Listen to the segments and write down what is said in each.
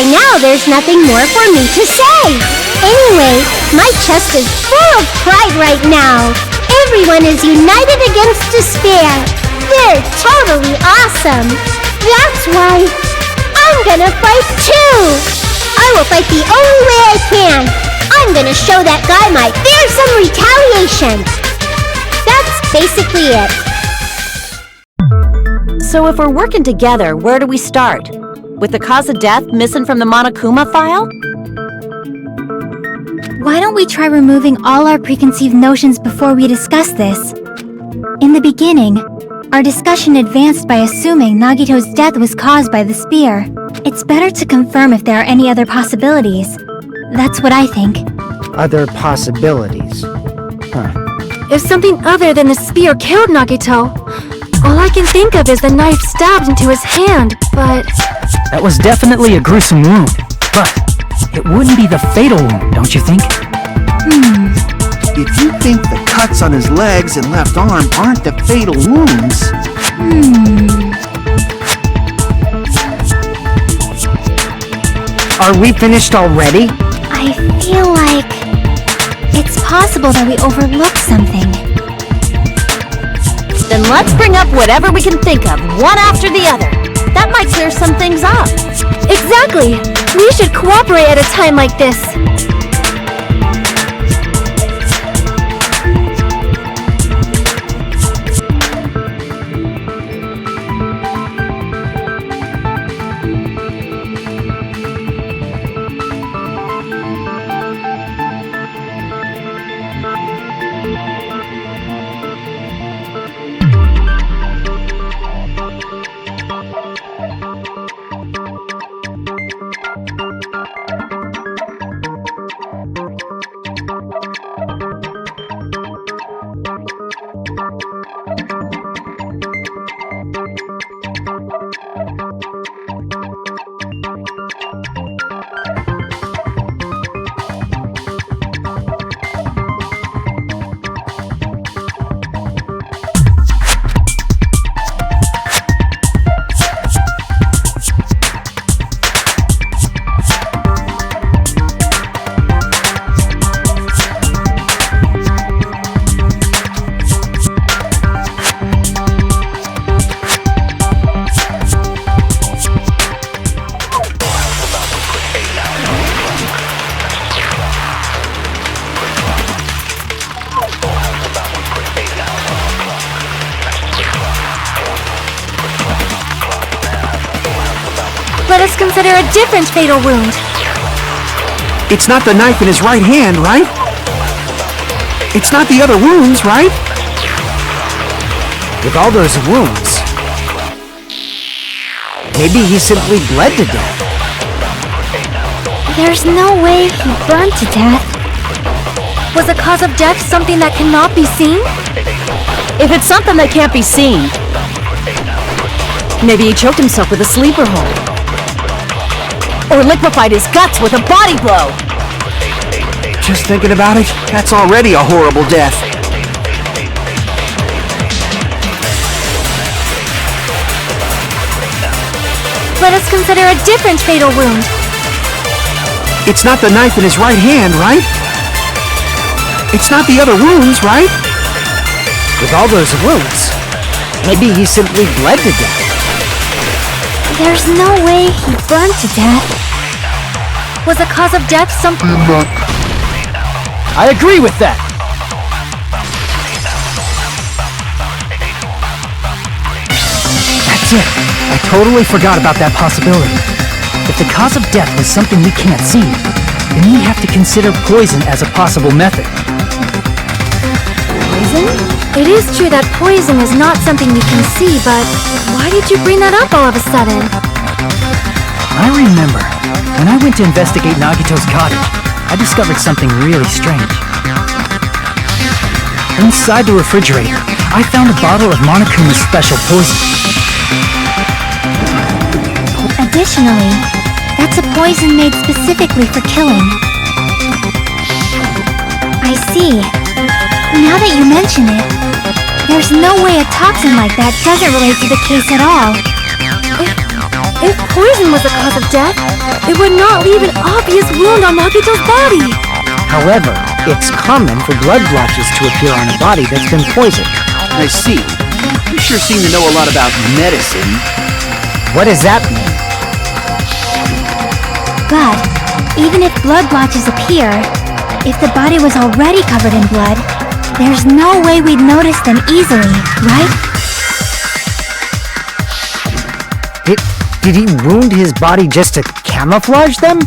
By now, there's nothing more for me to say. Anyway, my chest is full of pride right now. Everyone is united against despair. They're totally awesome. That's why I'm gonna fight too. I will fight the only way I can. I'm gonna show that guy my fearsome retaliation. That's basically it. So if we're working together, where do we start? With the cause of death missing from the Monokuma file? Why don't we try removing all our preconceived notions before we discuss this? In the beginning, our discussion advanced by assuming Nagito's death was caused by the spear. It's better to confirm if there are any other possibilities. That's what I think. Other possibilities? Huh. If something other than the spear killed Nagito, all I can think of is the knife stabbed into his hand, but... That was definitely a gruesome wound, but it wouldn't be the fatal wound, don't you think? If you think the cuts on his legs and left arm aren't the fatal wounds... Are we finished already? I feel like it's possible that we overlooked something. Then let's bring up whatever we can think of, one after the other. That might clear some things up. Exactly! We should cooperate at a time like this. Let us consider a different fatal wound. It's not the knife in his right hand, right? It's not the other wounds, right? With all those wounds, maybe he simply bled to death. There's no way he burned to death. Was the cause of death something that cannot be seen? If it's something that can't be seen, maybe he choked himself with a sleeper hold. Or liquefied his guts with a body blow. Just thinking about it, that's already a horrible death. Let us consider a different fatal wound. It's not the knife in his right hand, right? It's not the other wounds, right? With all those wounds, maybe he simply bled to death. There's no way he burned to death. Was the cause of death something... I agree with that! That's it! I totally forgot about that possibility. If the cause of death was something we can't see, then we have to consider poison as a possible method. Poison? It is true that poison is not something we can see, but why did you bring that up all of a sudden? I remember, when I went to investigate Nagito's cottage, I discovered something really strange. Inside the refrigerator, I found a bottle of Monokuma's special poison. Additionally, that's a poison made specifically for killing. I see. Now that you mention it, there's no way a toxin like that doesn't relate to the case at all. If poison was the cause of death, it would not leave an obvious wound on Nagito's body. However, it's common for blood blotches to appear on a body that's been poisoned. I see. You sure seem to know a lot about medicine. What does that mean? But, even if blood blotches appear, if the body was already covered in blood, there's no way we'd notice them easily, right? Did he wound his body just to camouflage them?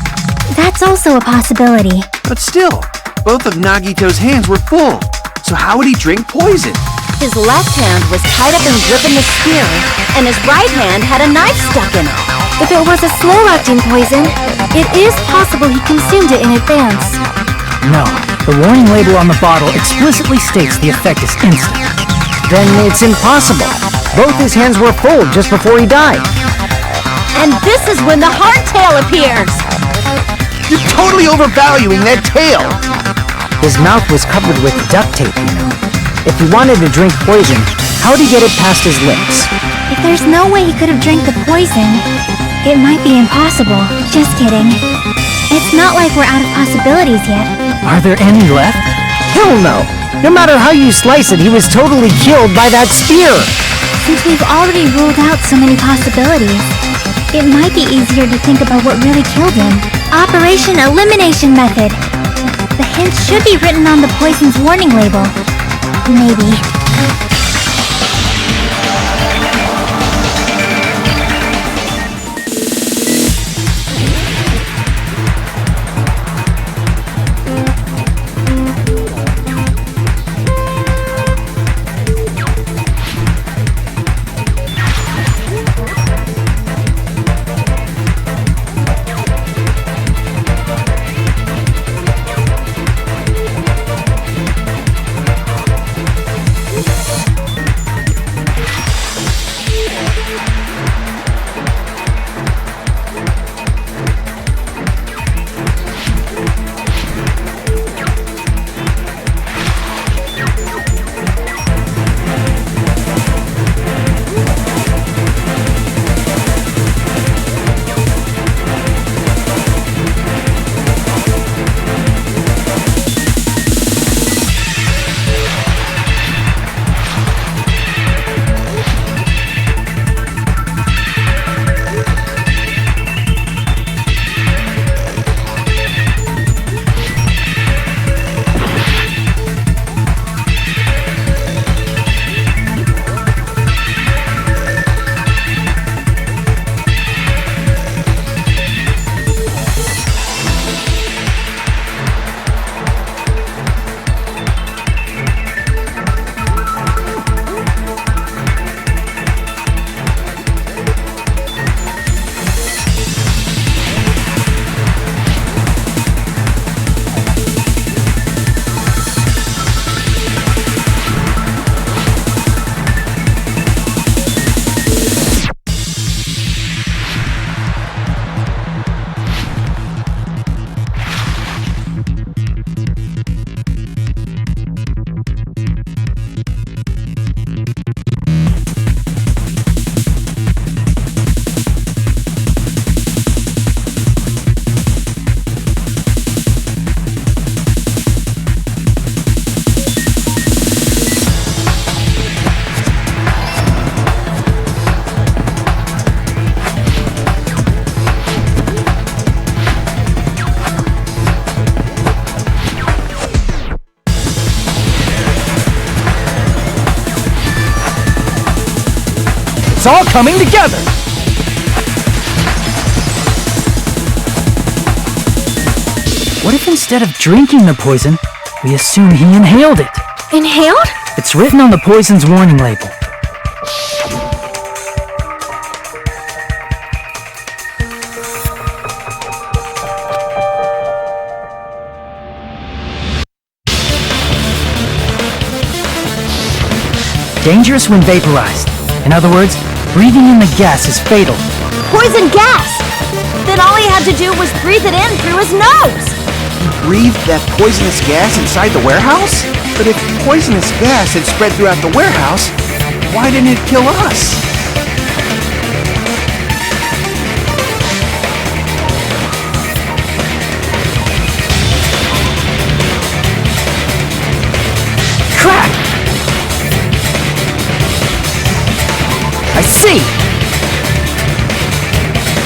That's also a possibility. But still, both of Nagito's hands were full. So how would he drink poison? His left hand was tied up and gripping the spear, and his right hand had a knife stuck in it. If it was a slow-acting poison, it is possible he consumed it in advance. No, the warning label on the bottle explicitly states the effect is instant. Then it's impossible. Both his hands were full just before he died. And this is when the hardtail appears! You're totally overvaluing that tail! His mouth was covered with duct tape, you know. If he wanted to drink poison, how'd he get it past his lips? If there's no way he could have drank the poison, it might be impossible. Just kidding. It's not like we're out of possibilities yet. Are there any left? Hell no! No matter how you slice it, he was totally killed by that spear! Since we've already ruled out so many possibilities, it might be easier to think about what really killed him. Operation Elimination Method. The hints should be written on the poison's warning label. Maybe. It's all coming together! What if instead of drinking the poison, we assume he inhaled it? Inhaled? It's written on the poison's warning label. Dangerous when vaporized. In other words, breathing in the gas is fatal. Poison gas! Then all he had to do was breathe it in through his nose! Breathed that poisonous gas inside the warehouse? But if poisonous gas had spread throughout the warehouse, why didn't it kill us?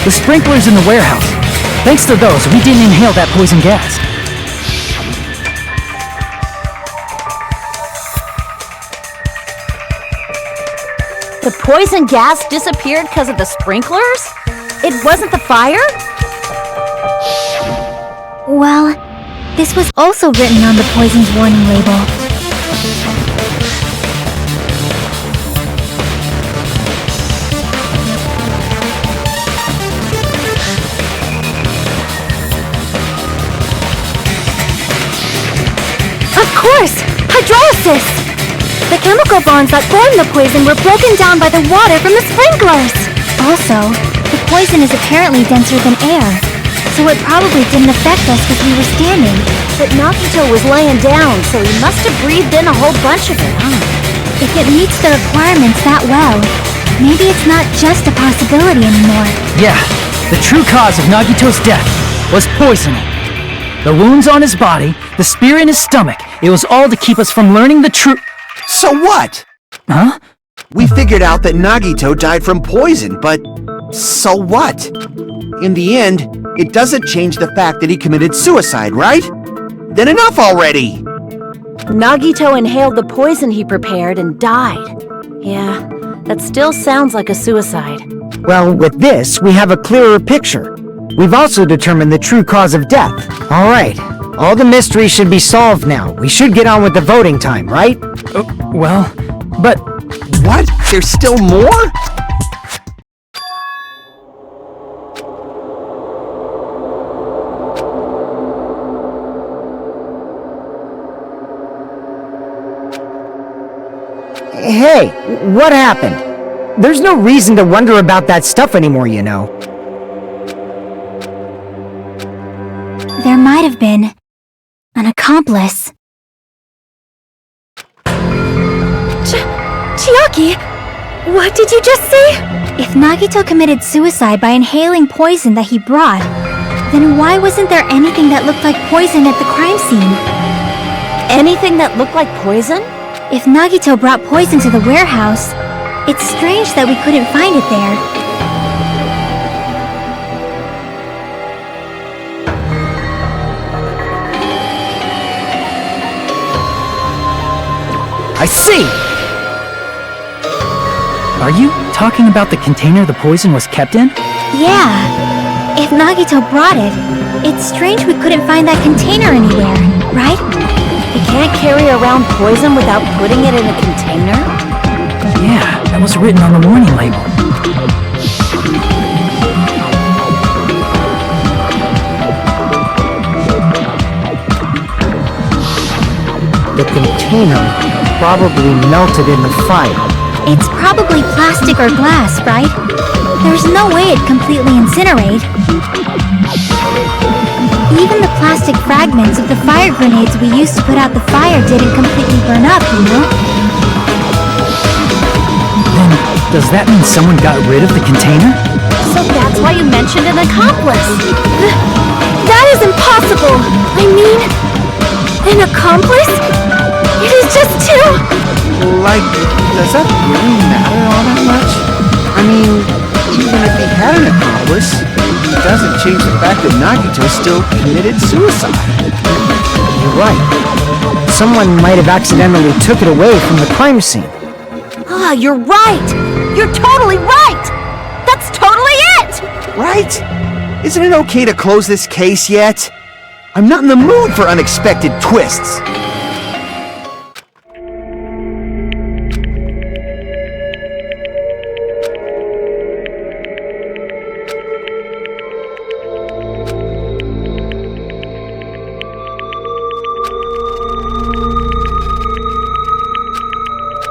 The sprinklers in the warehouse. Thanks to those, we didn't inhale that poison gas. The poison gas disappeared because of the sprinklers? It wasn't the fire? Well, this was also written on the poison's warning label. Of course! Hydrolysis! The chemical bonds that formed the poison were broken down by the water from the sprinklers! Also, the poison is apparently denser than air, so it probably didn't affect us because we were standing. But Nagito was laying down, so he must have breathed in a whole bunch of it, huh? If it meets the requirements that well, maybe it's not just a possibility anymore. Yeah, the true cause of Nagito's death was poisoning. The wounds on his body, the spear in his stomach, it was all to keep us from learning the truth. So what? Huh? We figured out that Nagito died from poison, but so what? In the end, it doesn't change the fact that he committed suicide, right? Then enough already! Nagito inhaled the poison he prepared and died. Yeah, that still sounds like a suicide. Well, with this, we have a clearer picture. We've also determined the true cause of death. All right, all the mysteries should be solved now. We should get on with the voting time, right? Well, but What? There's still more? Hey, what happened? There's no reason to wonder about that stuff anymore, you know. There might have been an accomplice. Chiaki! What did you just say? If Nagito committed suicide by inhaling poison that he brought, then why wasn't there anything that looked like poison at the crime scene? Anything that looked like poison? If Nagito brought poison to the warehouse, it's strange that we couldn't find it there. I see! Are you talking about the container the poison was kept in? Yeah. If Nagito brought it, it's strange we couldn't find that container anywhere, right? You can't carry around poison without putting it in a container? Yeah, that was written on the warning label. The container probably melted in the fire. It's probably plastic or glass, right? There's no way it'd completely incinerate. Even the plastic fragments of the fire grenades we used to put out the fire didn't completely burn up, you know? Then, does that mean someone got rid of the container? So that's why you mentioned an accomplice. That is impossible! I mean, an accomplice? It is just too... Like, does that really matter all that much? I mean, even if he had an accomplice, it doesn't change the fact that Nagito still committed suicide. You're right. Someone might have accidentally took it away from the crime scene. Ah, you're right! You're totally right! That's totally it! Right? Isn't it okay to close this case yet? I'm not in the mood for unexpected twists.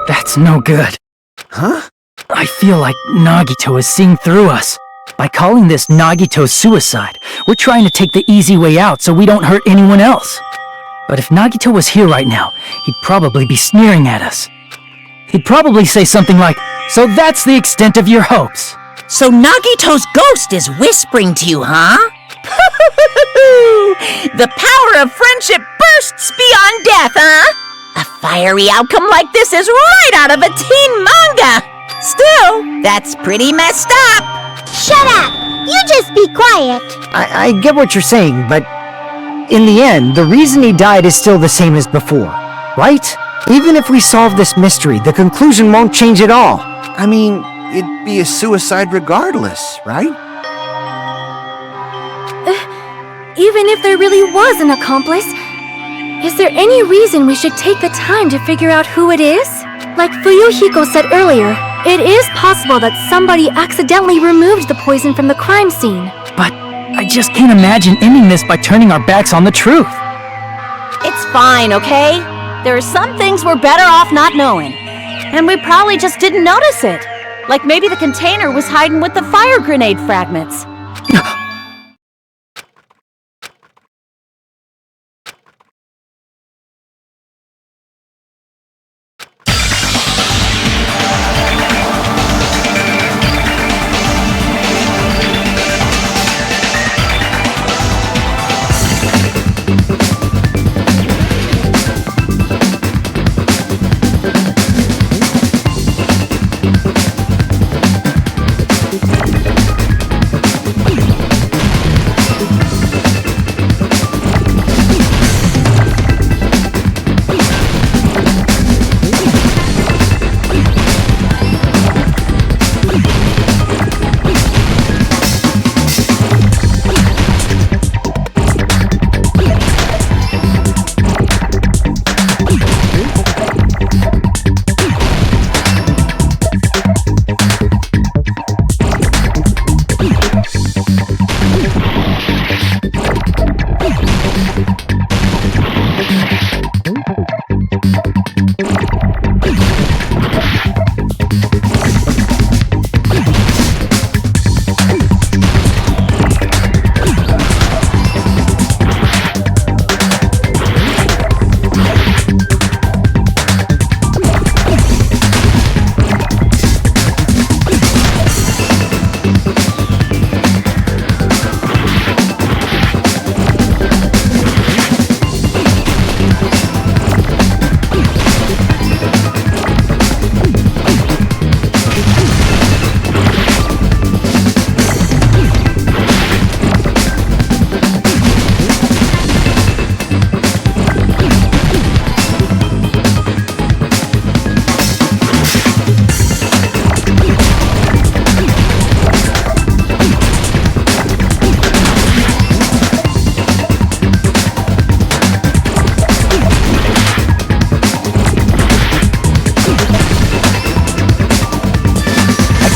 That's no good. Huh? I feel like Nagito is seeing through us. By calling this Nagito's suicide, we're trying to take the easy way out so we don't hurt anyone else. But if Nagito was here right now, he'd probably be sneering at us. He'd probably say something like, "So that's the extent of your hopes." So Nagito's ghost is whispering to you, huh? The power of friendship bursts beyond death, huh? A fiery outcome like this is right out of a teen manga! Still, that's pretty messed up! Shut up! You just be quiet. I get what you're saying, but in the end, the reason he died is still the same as before, right? Even if we solve this mystery, the conclusion won't change at all. I mean, it'd be a suicide regardless, right? Even if there really was an accomplice, is there any reason we should take the time to figure out who it is? Like Fuyuhiko said earlier, it is possible that somebody accidentally removed the poison from the crime scene. But I just can't imagine ending this by turning our backs on the truth. It's fine, okay? There are some things we're better off not knowing. And we probably just didn't notice it. Like maybe the container was hiding with the fire grenade fragments.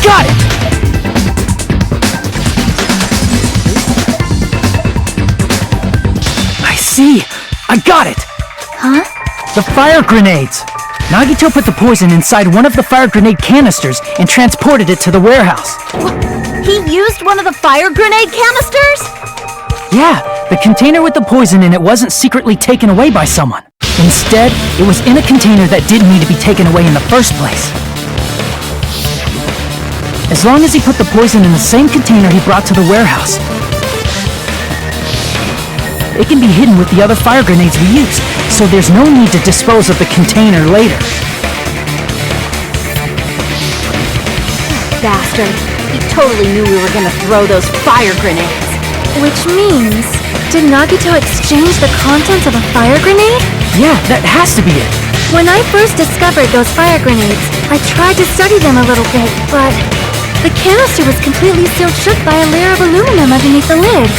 Got it! I see! I got it! Huh? The fire grenades! Nagito put the poison inside one of the fire grenade canisters and transported it to the warehouse. He used one of the fire grenade canisters? Yeah, the container with the poison in it wasn't secretly taken away by someone. Instead, it was in a container that didn't need to be taken away in the first place. As long as he put the poison in the same container he brought to the warehouse, it can be hidden with the other fire grenades we used, so there's no need to dispose of the container later. Bastard. He totally knew we were gonna throw those fire grenades. Which means, did Nagito exchange the contents of a fire grenade? Yeah, that has to be it. When I first discovered those fire grenades, I tried to study them a little bit, but the canister was completely sealed shut by a layer of aluminum underneath the lid.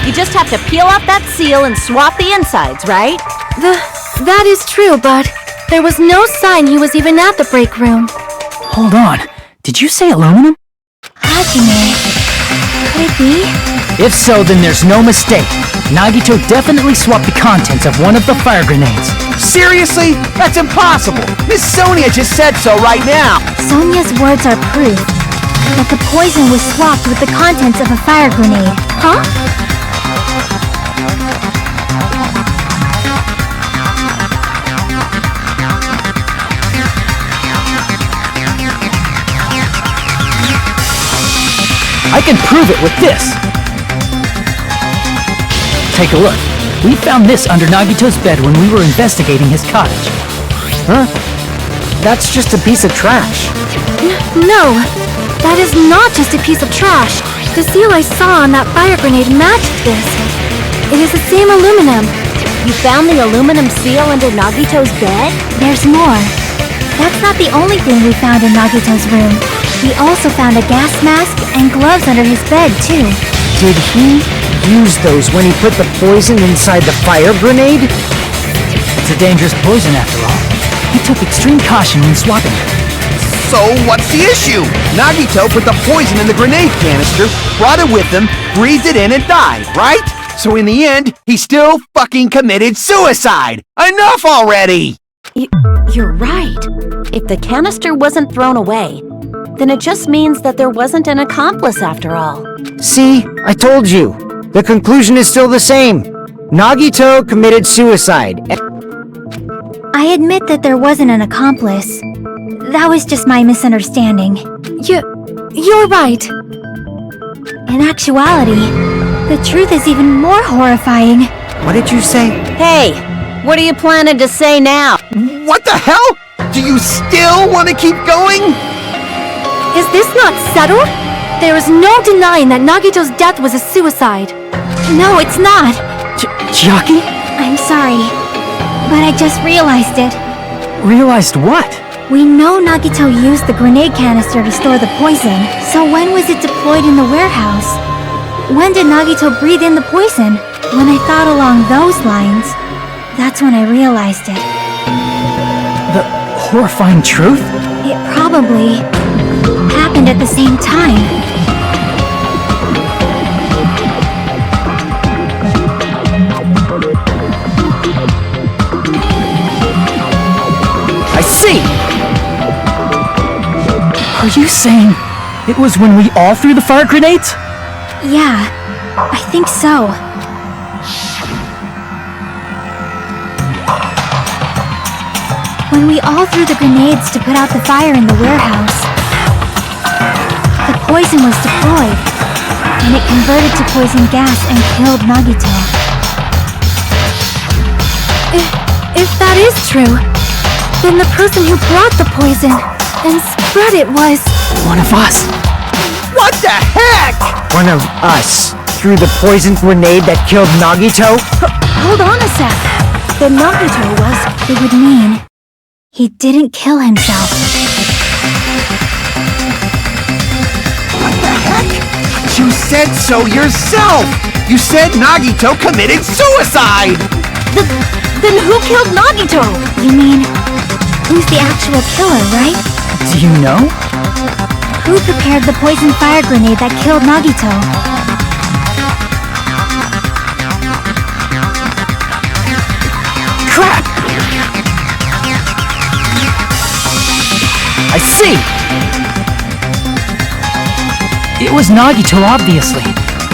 You just have to peel off that seal and swap the insides, right? That is true, but there was no sign he was even at the break room. Hold on. Did you say aluminum? Hajime. Could it be? If so, then there's no mistake. Nagito definitely swapped the contents of one of the fire grenades. Seriously? That's impossible! Miss Sonia just said so right now! Sonia's words are proof that the poison was swapped with the contents of a fire grenade. Huh? I can prove it with this. Take a look. We found this under Nagito's bed when we were investigating his cottage. Huh? That's just a piece of trash. No. That is not just a piece of trash. The seal I saw on that fire grenade matched this. It is the same aluminum. You found the aluminum seal under Nagito's bed? There's more. That's not the only thing we found in Nagito's room. We also found a gas mask and gloves under his bed, too. Did he use those when he put the poison inside the fire grenade? It's a dangerous poison after all. He took extreme caution when swapping it. So what's the issue? Nagito put the poison in the grenade canister, brought it with him, breathed it in and died, right? So in the end, he still fucking committed suicide! Enough already! You're right. If the canister wasn't thrown away, then it just means that there wasn't an accomplice after all. See, I told you. The conclusion is still the same. Nagito committed suicide. I admit that there wasn't an accomplice. That was just my misunderstanding. You're right. In actuality, the truth is even more horrifying. What did you say? Hey, what are you planning to say now? What the hell? Do you still want to keep going? Is this not settled? There is no denying that Nagito's death was a suicide. No, it's not. Chiaki? I'm sorry, but I just realized it. Realized what? We know Nagito used the grenade canister to store the poison, so when was it deployed in the warehouse? When did Nagito breathe in the poison? When I thought along those lines, that's when I realized it. The horrifying truth? It probably happened at the same time. I see! Are you saying it was when we all threw the fire grenades? Yeah, I think so. When we all threw the grenades to put out the fire in the warehouse, the poison was deployed, and it converted to poison gas and killed Nagito. If that is true, then the person who brought the poison and spread it was... One of us. What the heck? One of us threw the poison grenade that killed Nagito? Hold on a sec. Then Nagito was... It would mean he didn't kill himself. What the heck? You said so yourself! You said Nagito committed suicide! Then who killed Nagito? You mean, who's the actual killer, right? Do you know? Who prepared the poison fire grenade that killed Nagito? Crap! I see! It was Nagito, obviously.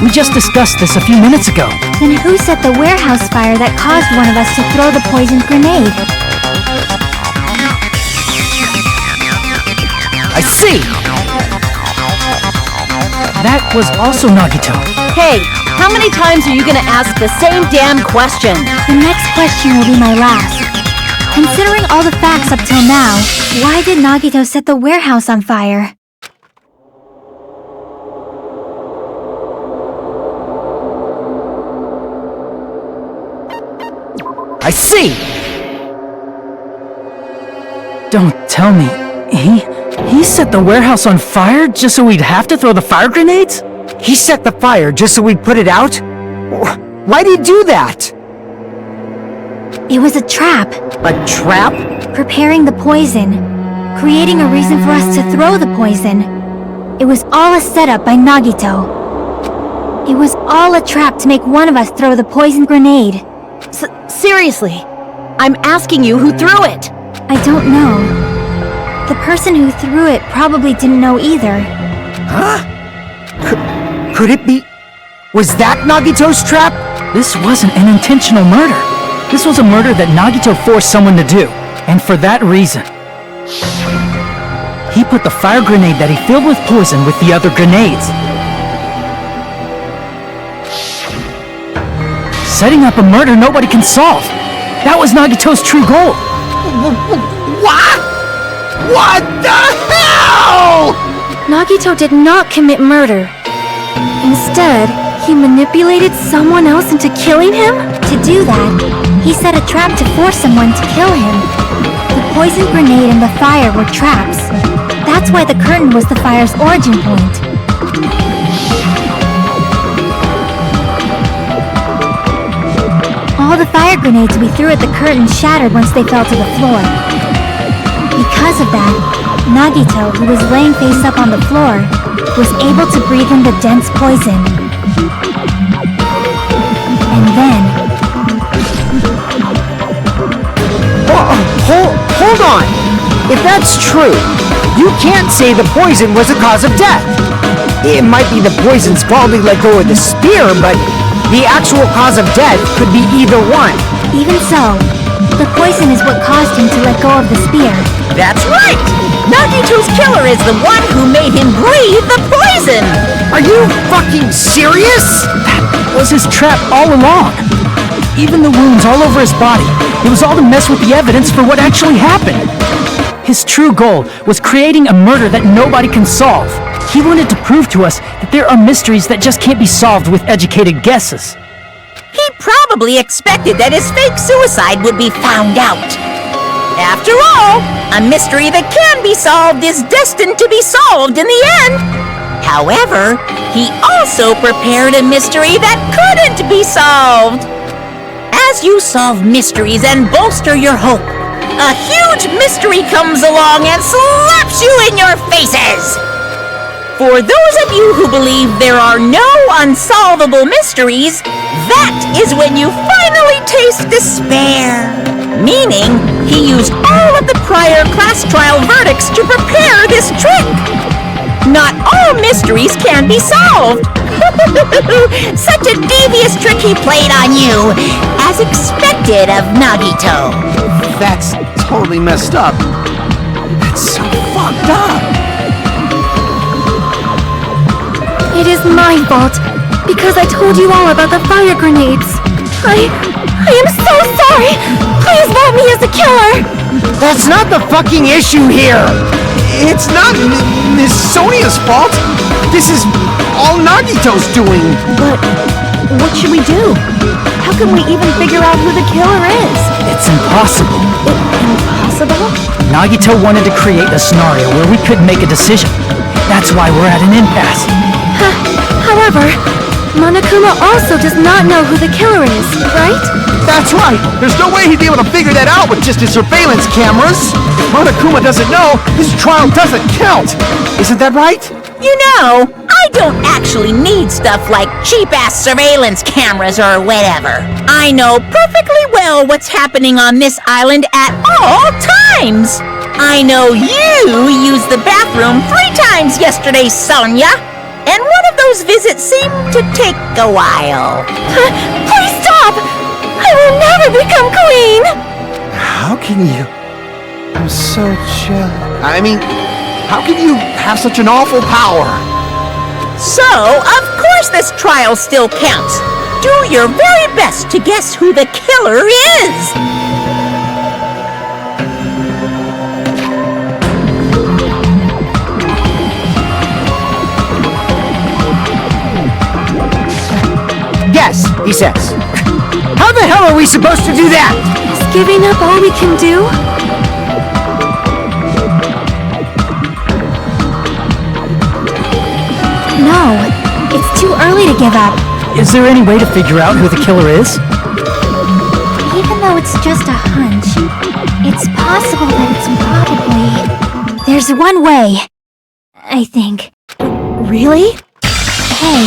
We just discussed this a few minutes ago. Then who set the warehouse fire that caused one of us to throw the poisoned grenade? I see! That was also Nagito. Hey, how many times are you gonna ask the same damn question? The next question will be my last. Considering all the facts up till now, why did Nagito set the warehouse on fire? I see! Don't tell me. He set the warehouse on fire just so we'd have to throw the fire grenades? He set the fire just so we'd put it out? Why'd he do that? It was a trap. A trap? Preparing the poison. Creating a reason for us to throw the poison. It was all a setup by Nagito. It was all a trap to make one of us throw the poison grenade. Seriously, I'm asking you who threw it. I don't know. The person who threw it probably didn't know either. Huh? Could it be... Was that Nagito's trap? This wasn't an intentional murder. This was a murder that Nagito forced someone to do. And for that reason, he put the fire grenade that he filled with poison with the other grenades. Setting up a murder nobody can solve. That was Nagito's true goal. What? What the hell? Nagito did not commit murder. Instead, he manipulated someone else into killing him? To do that, he set a trap to force someone to kill him. The poison grenade and the fire were traps. That's why the curtain was the fire's origin point. All the fire grenades we threw at the curtain shattered once they fell to the floor. Because of that, Nagito, who was laying face up on the floor, was able to breathe in the dense poison. And then... Hold on! If that's true, you can't say the poison was the cause of death. It might be the poison's fault he let go of the spear, but the actual cause of death could be either one. Even so, the poison is what caused him to let go of the spear. That's right! Nagito's killer is the one who made him breathe the poison! Are you fucking serious? That was his trap all along. Even the wounds all over his body. It was all to mess with the evidence for what actually happened. His true goal was creating a murder that nobody can solve. He wanted to prove to us that there are mysteries that just can't be solved with educated guesses. He probably expected that his fake suicide would be found out. After all, a mystery that can be solved is destined to be solved in the end. However, he also prepared a mystery that couldn't be solved. As you solve mysteries and bolster your hope, a huge mystery comes along and slaps you in your faces. For those of you who believe there are no unsolvable mysteries, that is when you finally taste despair. Meaning, he used all of the prior class trial verdicts to prepare this trick. Not all mysteries can be solved. Such a devious trick he played on you, as expected of Nagito. That's totally messed up. That's so fucked up. It is my fault, because I told you all about the fire grenades. I am so sorry! Please vote me as a killer! That's not the fucking issue here! It's not Miss Sonia's fault. This is all Nagito's doing. But what should we do? How can we even figure out who the killer is? It's impossible. Impossible? Nagito wanted to create a scenario where we couldn't make a decision. That's why we're at an impasse. However, Monokuma also does not know who the killer is, right? That's right. There's no way he'd be able to figure that out with just his surveillance cameras. If Monokuma doesn't know, his trial doesn't count. Isn't that right? You know, I don't actually need stuff like cheap-ass surveillance cameras or whatever. I know perfectly well what's happening on this island at all times. I know you used the bathroom 3 times yesterday, Sonia. And one of those visits seemed to take a while. Please stop! I will never become queen! How can you? I'm so jealous. I mean, how can you have such an awful power? So, of course this trial still counts. Do your very best to guess who the killer is. Yes, he says. How the hell are we supposed to do that? Is giving up all we can do? No, it's too early to give up. Is there any way to figure out who the killer is? Even though it's just a hunch, it's possible that it's probably... There's one way, I think. Really? Hey,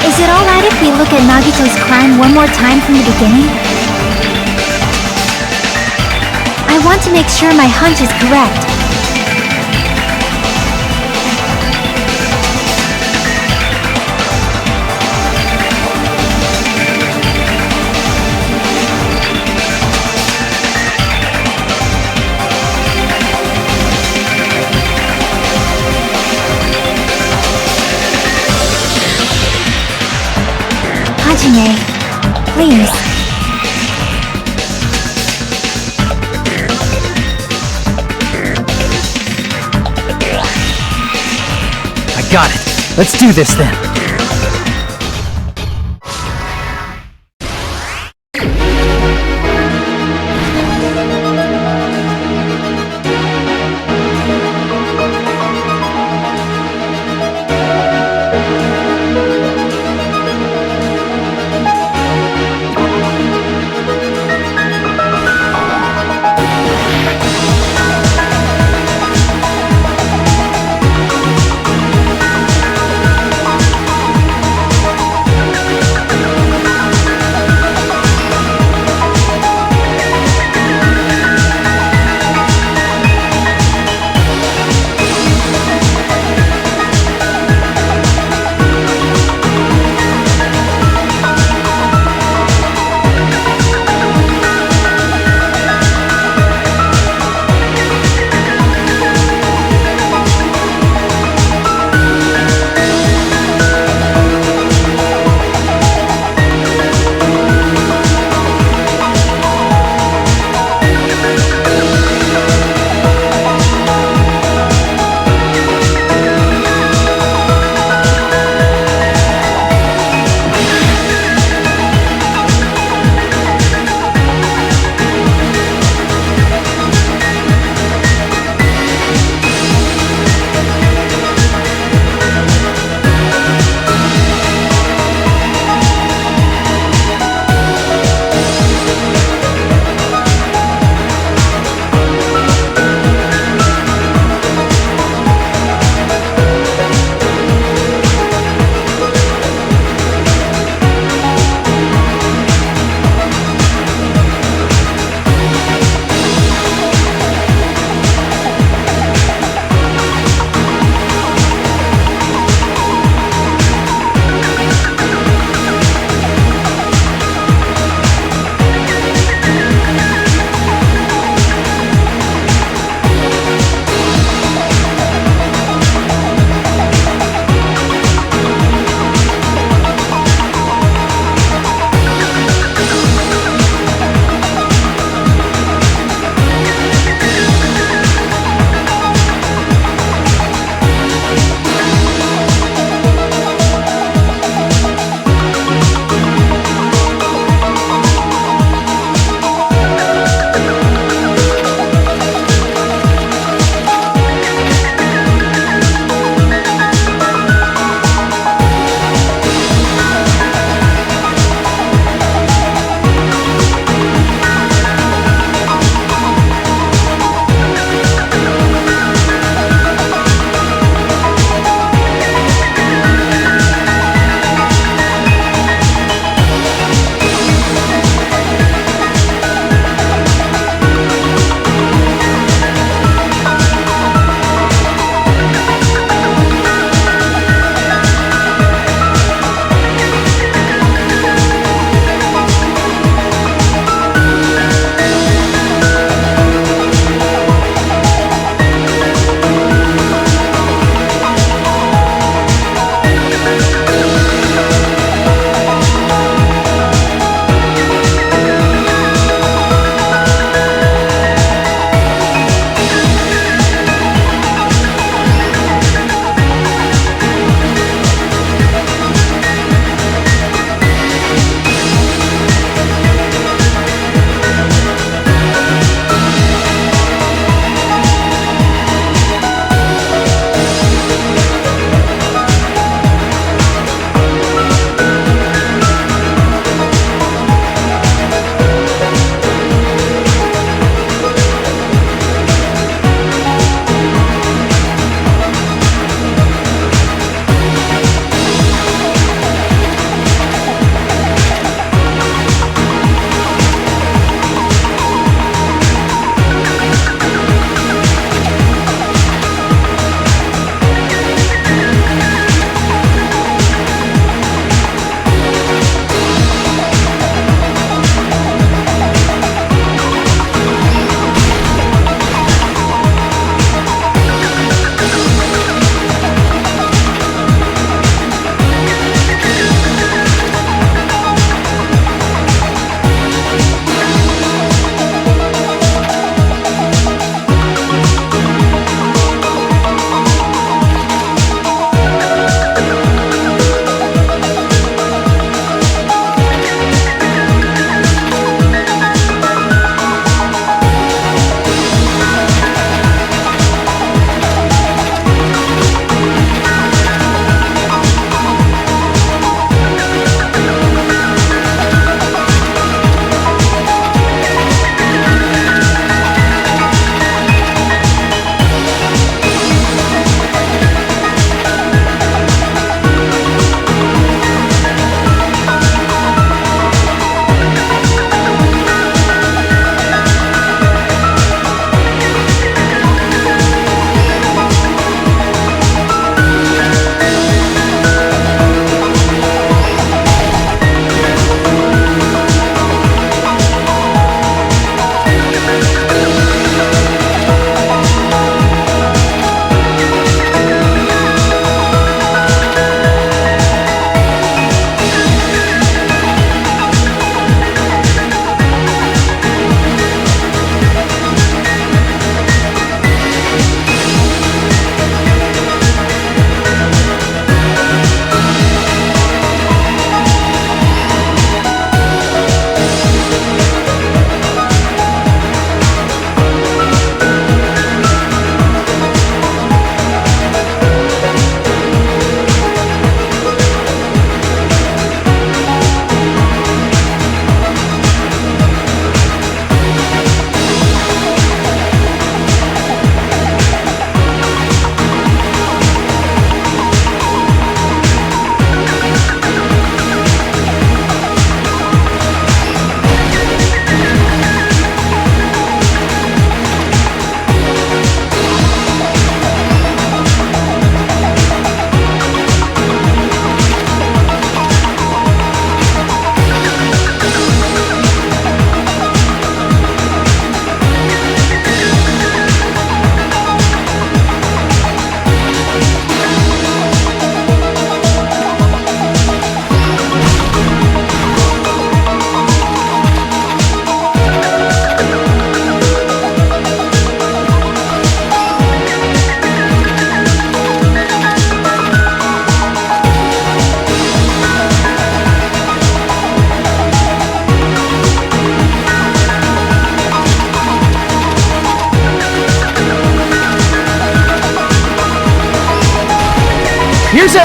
is it alright if we look at Nagito's crime one more time from the beginning? I want to make sure my hunch is correct. Hajime, please. Got it. Let's do this then.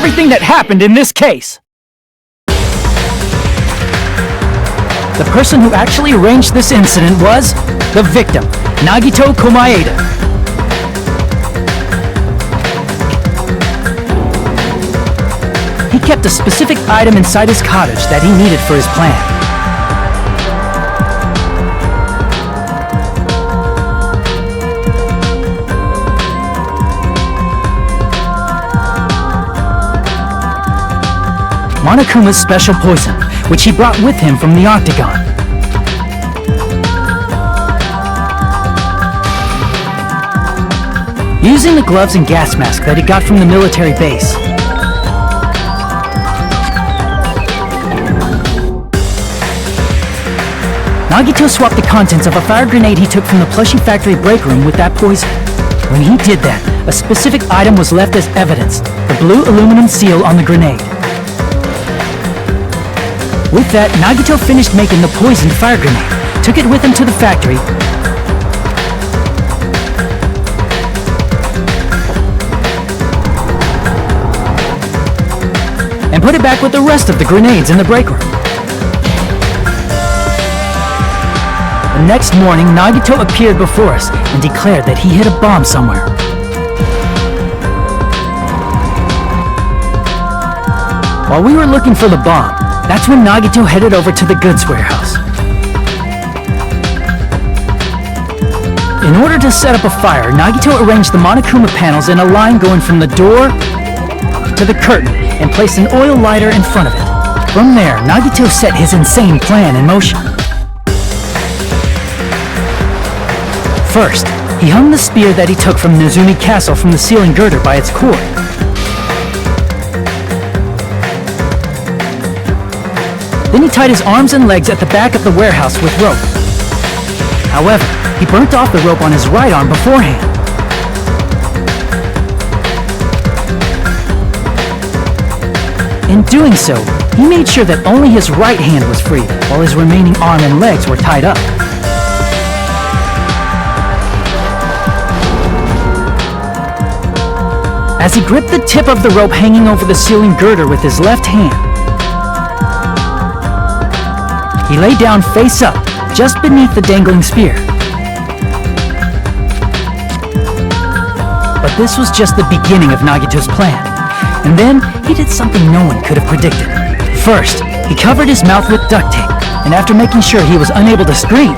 everything that happened in this case. The person who actually arranged this incident was the victim, Nagito Komaeda. He kept a specific item inside his cottage that he needed for his plan. Monokuma's special poison, which he brought with him from the Octagon. Using the gloves and gas mask that he got from the military base, Nagito swapped the contents of a fire grenade he took from the plushie factory break room with that poison. When he did that, a specific item was left as evidence, the blue aluminum seal on the grenade. With that, Nagito finished making the poisoned fire grenade, took it with him to the factory, and put it back with the rest of the grenades in the break room. The next morning, Nagito appeared before us and declared that he hid a bomb somewhere. While we were looking for the bomb, that's when Nagito headed over to the goods warehouse. In order to set up a fire, Nagito arranged the Monokuma panels in a line going from the door to the curtain and placed an oil lighter in front of it. From there, Nagito set his insane plan in motion. First, he hung the spear that he took from Nezumi Castle from the ceiling girder by its cord. Then he tied his arms and legs at the back of the warehouse with rope. However, he burnt off the rope on his right arm beforehand. In doing so, he made sure that only his right hand was free, while his remaining arm and legs were tied up. As he gripped the tip of the rope hanging over the ceiling girder with his left hand, he lay down face up, just beneath the dangling spear. But this was just the beginning of Nagito's plan. And then, he did something no one could have predicted. First, he covered his mouth with duct tape, and after making sure he was unable to scream,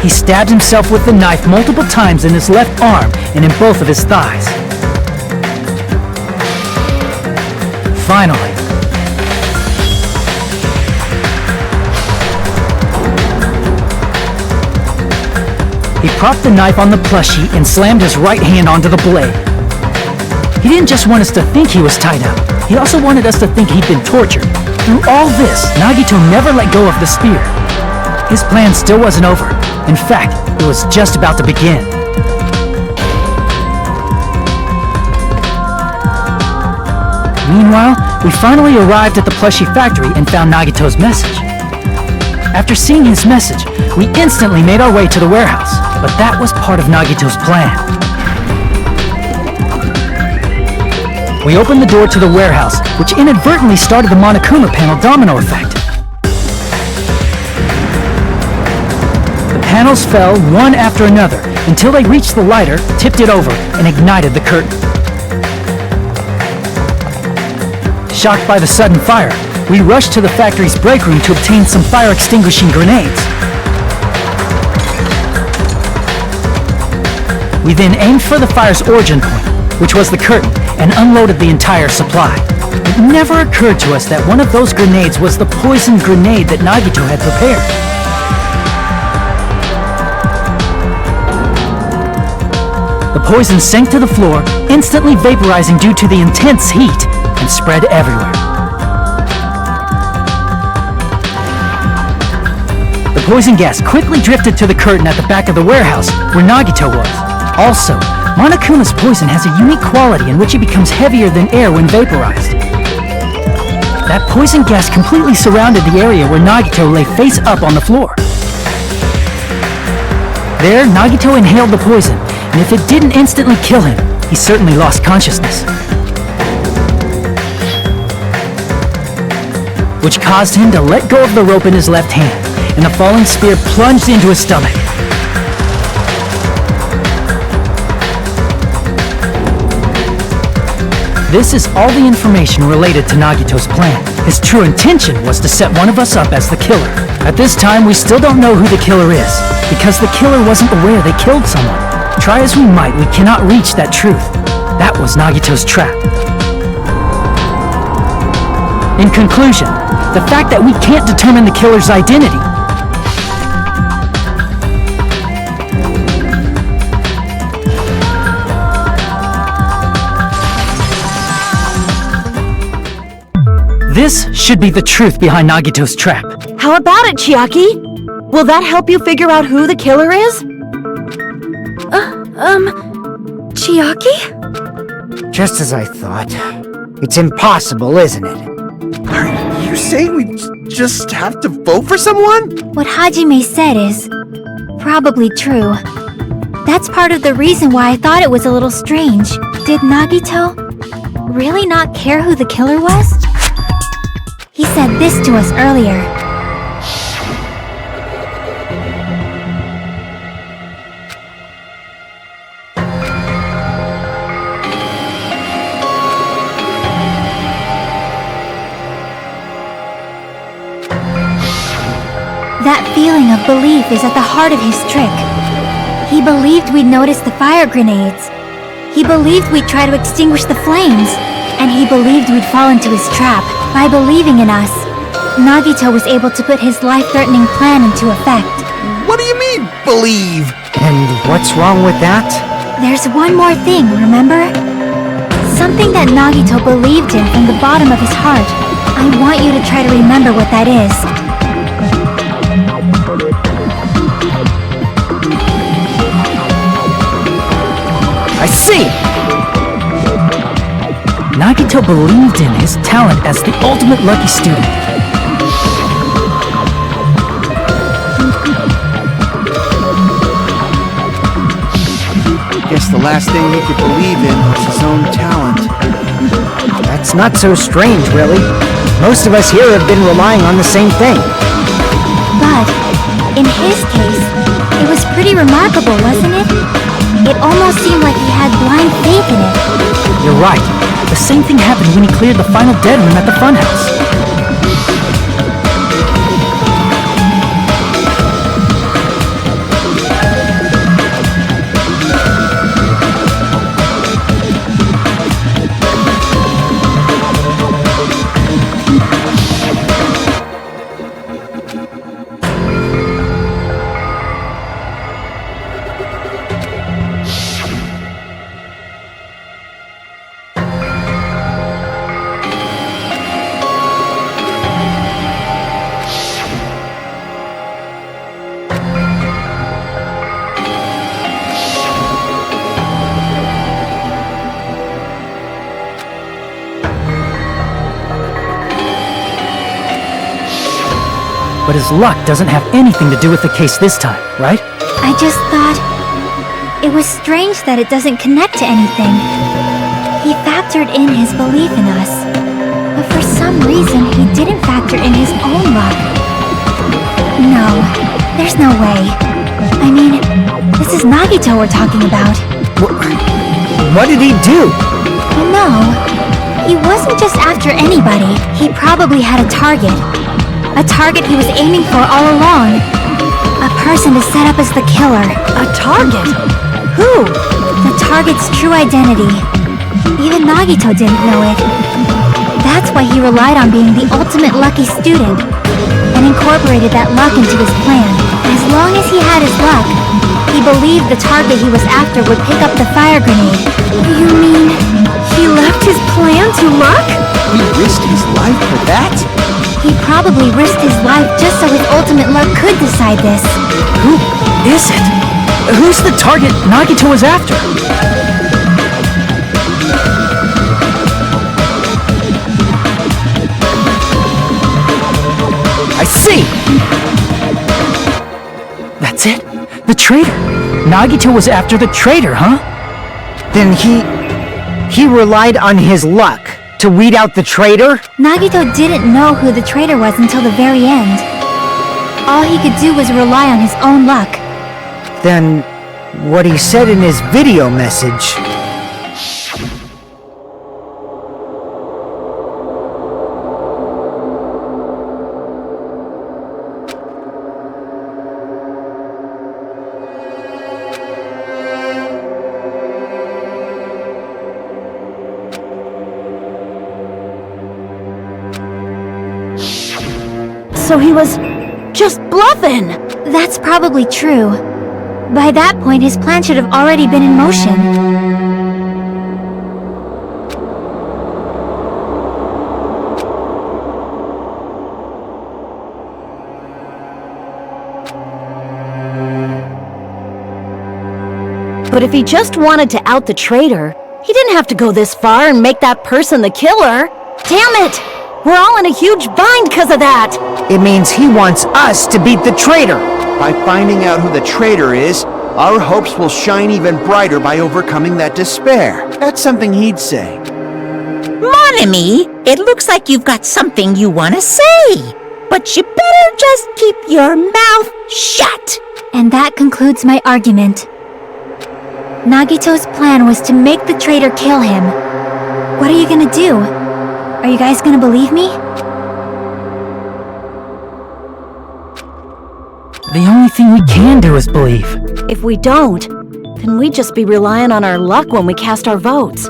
he stabbed himself with the knife multiple times in his left arm and in both of his thighs. Finally, he propped the knife on the plushie and slammed his right hand onto the blade. He didn't just want us to think he was tied up, he also wanted us to think he'd been tortured. Through all this, Nagito never let go of the spear. His plan still wasn't over. In fact, it was just about to begin. Meanwhile, we finally arrived at the plushie factory and found Nagito's message. After seeing his message, we instantly made our way to the warehouse, but that was part of Nagito's plan. We opened the door to the warehouse, which inadvertently started the Monokuma panel domino effect. The panels fell one after another until they reached the lighter, tipped it over, and ignited the curtain. Shocked by the sudden fire, we rushed to the factory's break room to obtain some fire-extinguishing grenades. We then aimed for the fire's origin point, which was the curtain, and unloaded the entire supply. It never occurred to us that one of those grenades was the poisoned grenade that Nagito had prepared. The poison sank to the floor, instantly vaporizing due to the intense heat, and spread everywhere. The poison gas quickly drifted to the curtain at the back of the warehouse, where Nagito was. Also, Monokuma's poison has a unique quality in which it becomes heavier than air when vaporized. That poison gas completely surrounded the area where Nagito lay face up on the floor. There, Nagito inhaled the poison, and if it didn't instantly kill him, he certainly lost consciousness. Which caused him to let go of the rope in his left hand, and the falling spear plunged into his stomach. This is all the information related to Nagito's plan. His true intention was to set one of us up as the killer. At this time, we still don't know who the killer is, because the killer wasn't aware they killed someone. Try as we might, we cannot reach that truth. That was Nagito's trap. In conclusion, the fact that we can't determine the killer's identity This should be the truth behind Nagito's trap. How about it, Chiaki? Will that help you figure out who the killer is? Chiaki? Just as I thought. It's impossible, isn't it? Are you saying we just have to vote for someone? What Hajime said is probably true. That's part of the reason why I thought it was a little strange. Did Nagito really not care who the killer was? He said this to us earlier. That feeling of belief is at the heart of his trick. He believed we'd notice the fire grenades. He believed we'd try to extinguish the flames. And he believed we'd fall into his trap. By believing in us, Nagito was able to put his life-threatening plan into effect. What do you mean, believe? And what's wrong with that? There's one more thing, remember? Something that Nagito believed in from the bottom of his heart. I want you to try to remember what that is. I see! Nagito believed in his talent as the ultimate lucky student. Guess the last thing he could believe in was his own talent. That's not so strange, really. Most of us here have been relying on the same thing. But, in his case, it was pretty remarkable, wasn't it? It almost seemed like he had blind faith in it. You're right. The same thing happened when he cleared the final dead room at the funhouse. But his luck doesn't have anything to do with the case this time, right? I just thought it was strange that it doesn't connect to anything. He factored in his belief in us, but for some reason he didn't factor in his own luck. No, there's no way. I mean, this is Nagito we're talking about. What did he do? No, he wasn't just after anybody. He probably had a target. A target he was aiming for all along. A person to set up as the killer. A target? Who? The target's true identity. Even Nagito didn't know it. That's why he relied on being the ultimate lucky student and incorporated that luck into his plan. As long as he had his luck, he believed the target he was after would pick up the fire grenade. You mean he left his plan to luck? He risked his life for that? He probably risked his life just so his ultimate luck could decide this. Who is it? Who's the target Nagito was after? I see! That's it. The traitor. Nagito was after the traitor, huh? Then he relied on his luck to weed out the traitor? Nagito didn't know who the traitor was until the very end. All he could do was rely on his own luck. Then what he said in his video message. So he was just bluffing. That's probably true. By that point, his plan should have already been in motion. But if he just wanted to out the traitor, he didn't have to go this far and make that person the killer. Damn it! We're all in a huge bind because of that! It means he wants us to beat the traitor. By finding out who the traitor is, our hopes will shine even brighter by overcoming that despair. That's something he'd say. Mon ami, it looks like you've got something you want to say. But you better just keep your mouth shut. And that concludes my argument. Nagito's plan was to make the traitor kill him. What are you gonna do? Are you guys gonna believe me? The only thing we can do is believe. If we don't, then we'd just be relying on our luck when we cast our votes.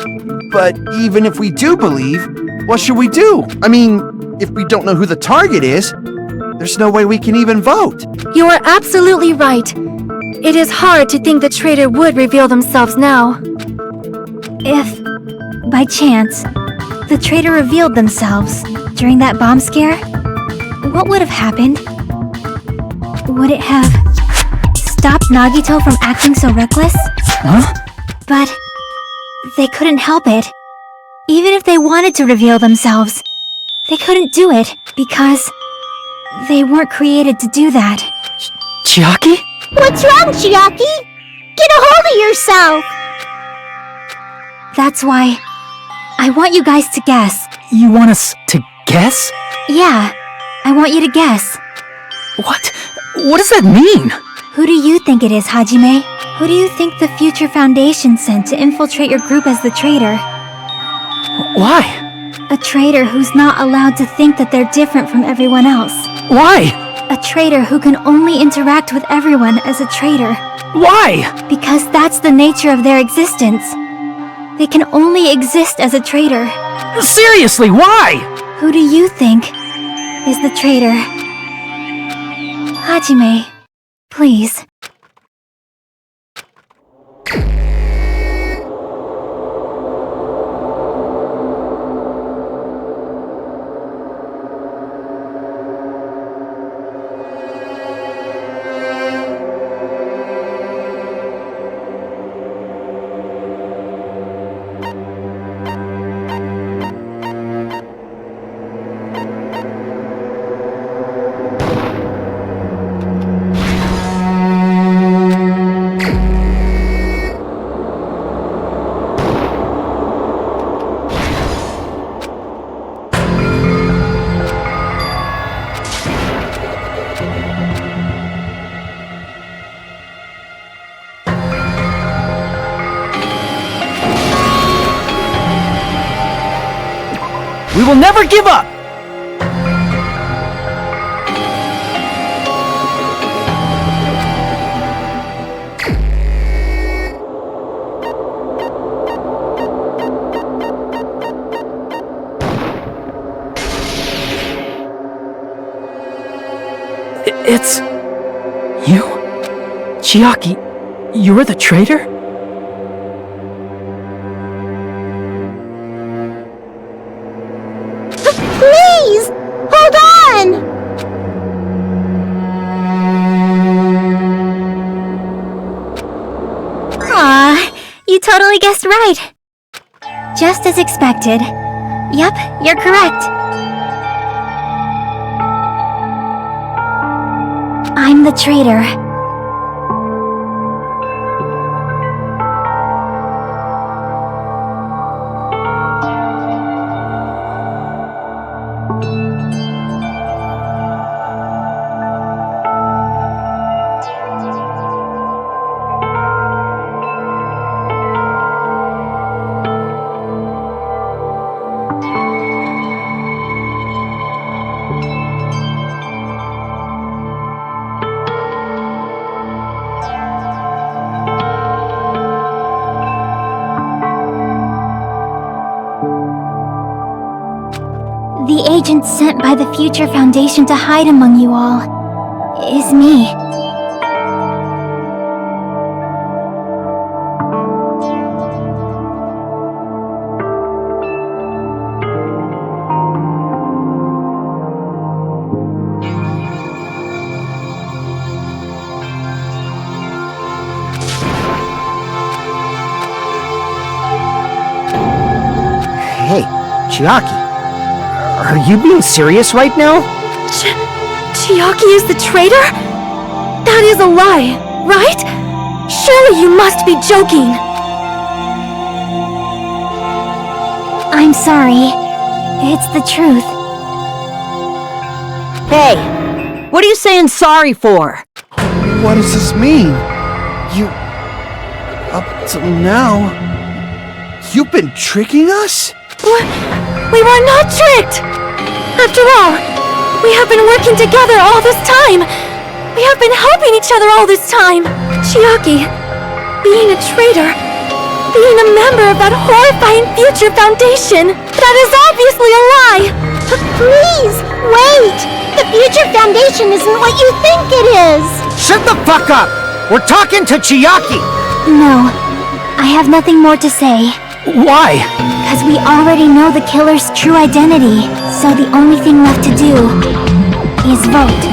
But even if we do believe, what should we do? I mean, if we don't know who the target is, there's no way we can even vote. You are absolutely right. It is hard to think the traitor would reveal themselves now. If, by chance, the traitor revealed themselves during that bomb scare, what would have happened? Would it have stopped Nagito from acting so reckless? Huh? But they couldn't help it. Even if they wanted to reveal themselves, they couldn't do it because they weren't created to do that. Chiaki? What's wrong, Chiaki? Get a hold of yourself! That's why I want you guys to guess. You want us to guess? Yeah, I want you to guess. What? What does that mean? Who do you think it is, Hajime? Who do you think the Future Foundation sent to infiltrate your group as the traitor? Why? A traitor who's not allowed to think that they're different from everyone else. Why? A traitor who can only interact with everyone as a traitor. Why? Because that's the nature of their existence. They can only exist as a traitor. Seriously, why? Who do you think is the traitor? Hajime, please. We will never give up! It's... you? Chiaki, you're the traitor? Please! Hold on! Aw, you totally guessed right. Just as expected. Yup, you're correct. I'm the traitor. the agent sent by the Future Foundation to hide among you all is me. Hey, Chiaki. Are you being serious right now? Chiaki is the traitor? That is a lie, right? Surely you must be joking. I'm sorry. It's the truth. Hey, what are you saying sorry for? What does this mean? You... Up till now... You've been tricking us? We were not tricked! After all, we have been working together all this time! We have been helping each other all this time! Chiaki, being a traitor, being a member of that horrifying Future Foundation, that is obviously a lie! Please, wait! The Future Foundation isn't what you think it is! Shut the fuck up! We're talking to Chiaki! No, I have nothing more to say. Why? Because we already know the killer's true identity, so the only thing left to do is vote.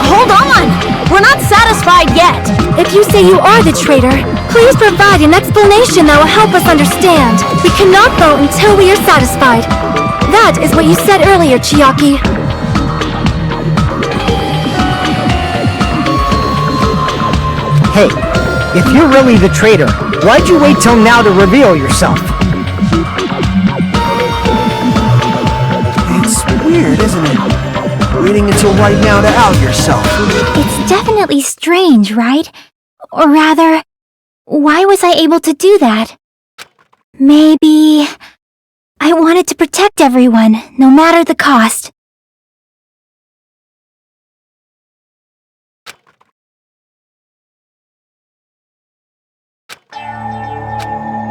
Hold on! We're not satisfied yet! If you say you are the traitor, please provide an explanation that will help us understand. We cannot vote until we are satisfied. That is what you said earlier, Chiaki. Hey, if you're really the traitor, why'd you wait till now to reveal yourself? It's weird, isn't it? Waiting until right now to out yourself. It's definitely strange, right? Or rather, why was I able to do that? Maybe... I wanted to protect everyone, no matter the cost.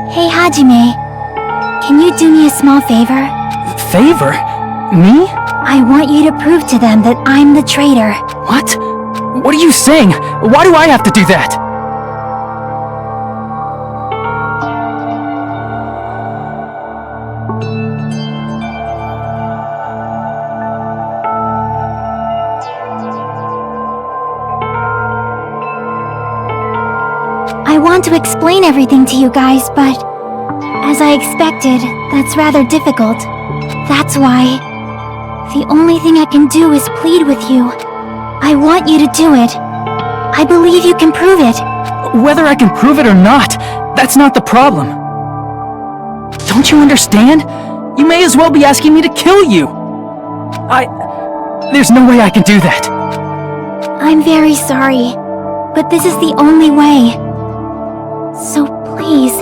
Hey, Hajime. Can you do me a small favor? Favor? Me? I want you to prove to them that I'm the traitor. What? What are you saying? Why do I have to do that? I want to explain everything to you guys, but as I expected, that's rather difficult. That's why the only thing I can do is plead with you. I want you to do it. I believe you can prove it. Whether I can prove it or not, that's not the problem. Don't you understand? You may as well be asking me to kill you. There's no way I can do that. I'm very sorry, but this is the only way. So please.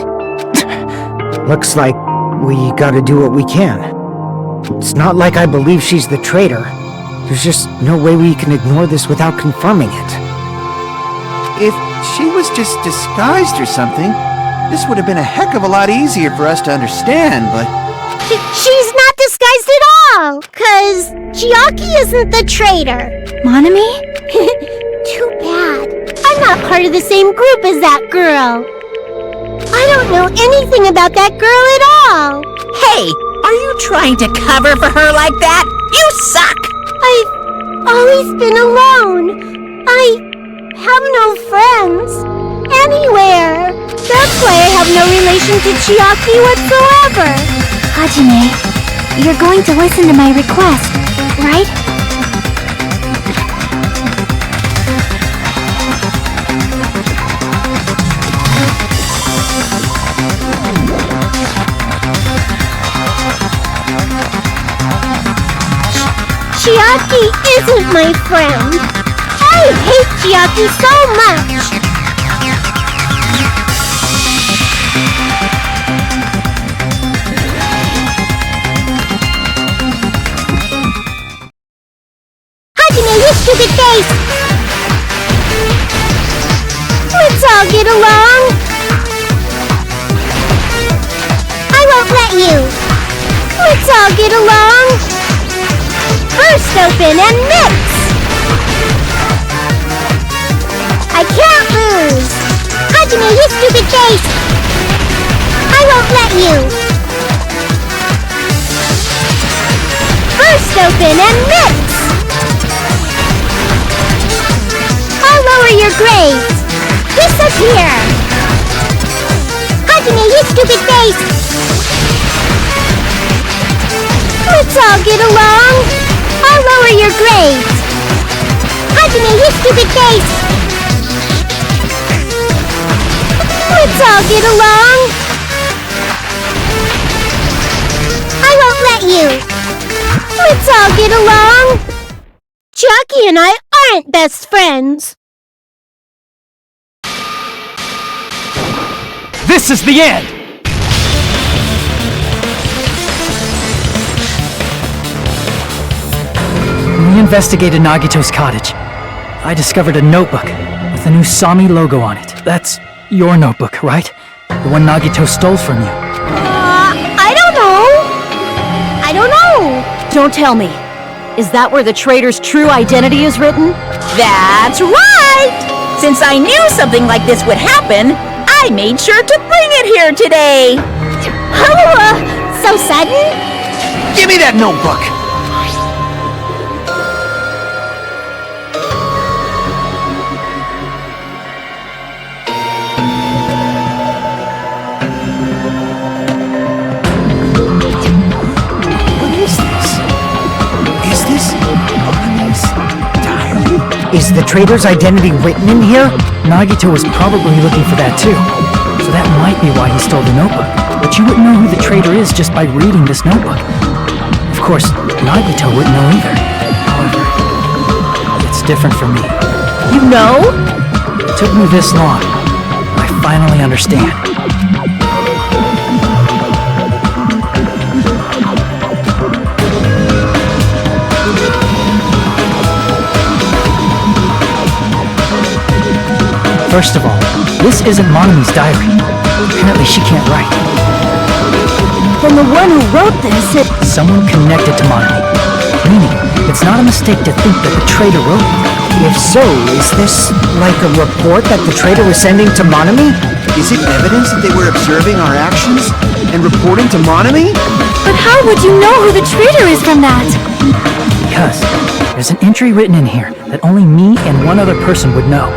Looks like we gotta do what we can. It's not like I believe she's the traitor. There's just no way we can ignore this without confirming it. If she was just disguised or something, this would have been a heck of a lot easier for us to understand, but... She's not disguised at all, 'cause Chiaki isn't the traitor. Monami? Too bad. I'm not part of the same group as that girl. I don't know anything about that girl at all. Hey, are you trying to cover for her like that? You suck! I've always been alone. I have no friends. Anywhere. That's why I have no relation to Chiaki whatsoever. Hajime, you're going to listen to my request, right? Chiaki isn't my friend. I hate Chiaki so much. Hajime, you stupid face! Let's all get along. I won't let you. Let's all all get along. First open and mix. I can't lose. Hajime, you stupid face. I won't let you. First open and mix. I'll lower your grades. Disappear. Hajime, you stupid face. Let's all get along. I'll lower your grades. Hajime, you stupid face. Let's all get along. I won't let you. Let's all get along. Chiaki and I aren't best friends. This is the end! When we investigated Nagito's cottage, I discovered a notebook with the new Sami logo on it. That's your notebook, right? The one Nagito stole from you. I don't know. I don't know. Don't tell me. Is that where the traitor's true identity is written? That's right! Since I knew something like this would happen, I made sure to bring it here today. Oh, so sudden? Give me that notebook! Is the traitor's identity written in here? Nagito was probably looking for that too. So that might be why he stole the notebook. But you wouldn't know who the traitor is just by reading this notebook. Of course, Nagito wouldn't know either. However, it's different for me. You know? It took me this long. I finally understand. First of all, this isn't Monomi's diary. Apparently she can't write. Then the one who wrote this is... Someone connected to Monomi. Meaning, it's not a mistake to think that the traitor wrote it. If so, is this like a report that the traitor was sending to Monomi? Is it evidence that they were observing our actions and reporting to Monomi? But how would you know who the traitor is from that? Because there's an entry written in here that only me and one other person would know.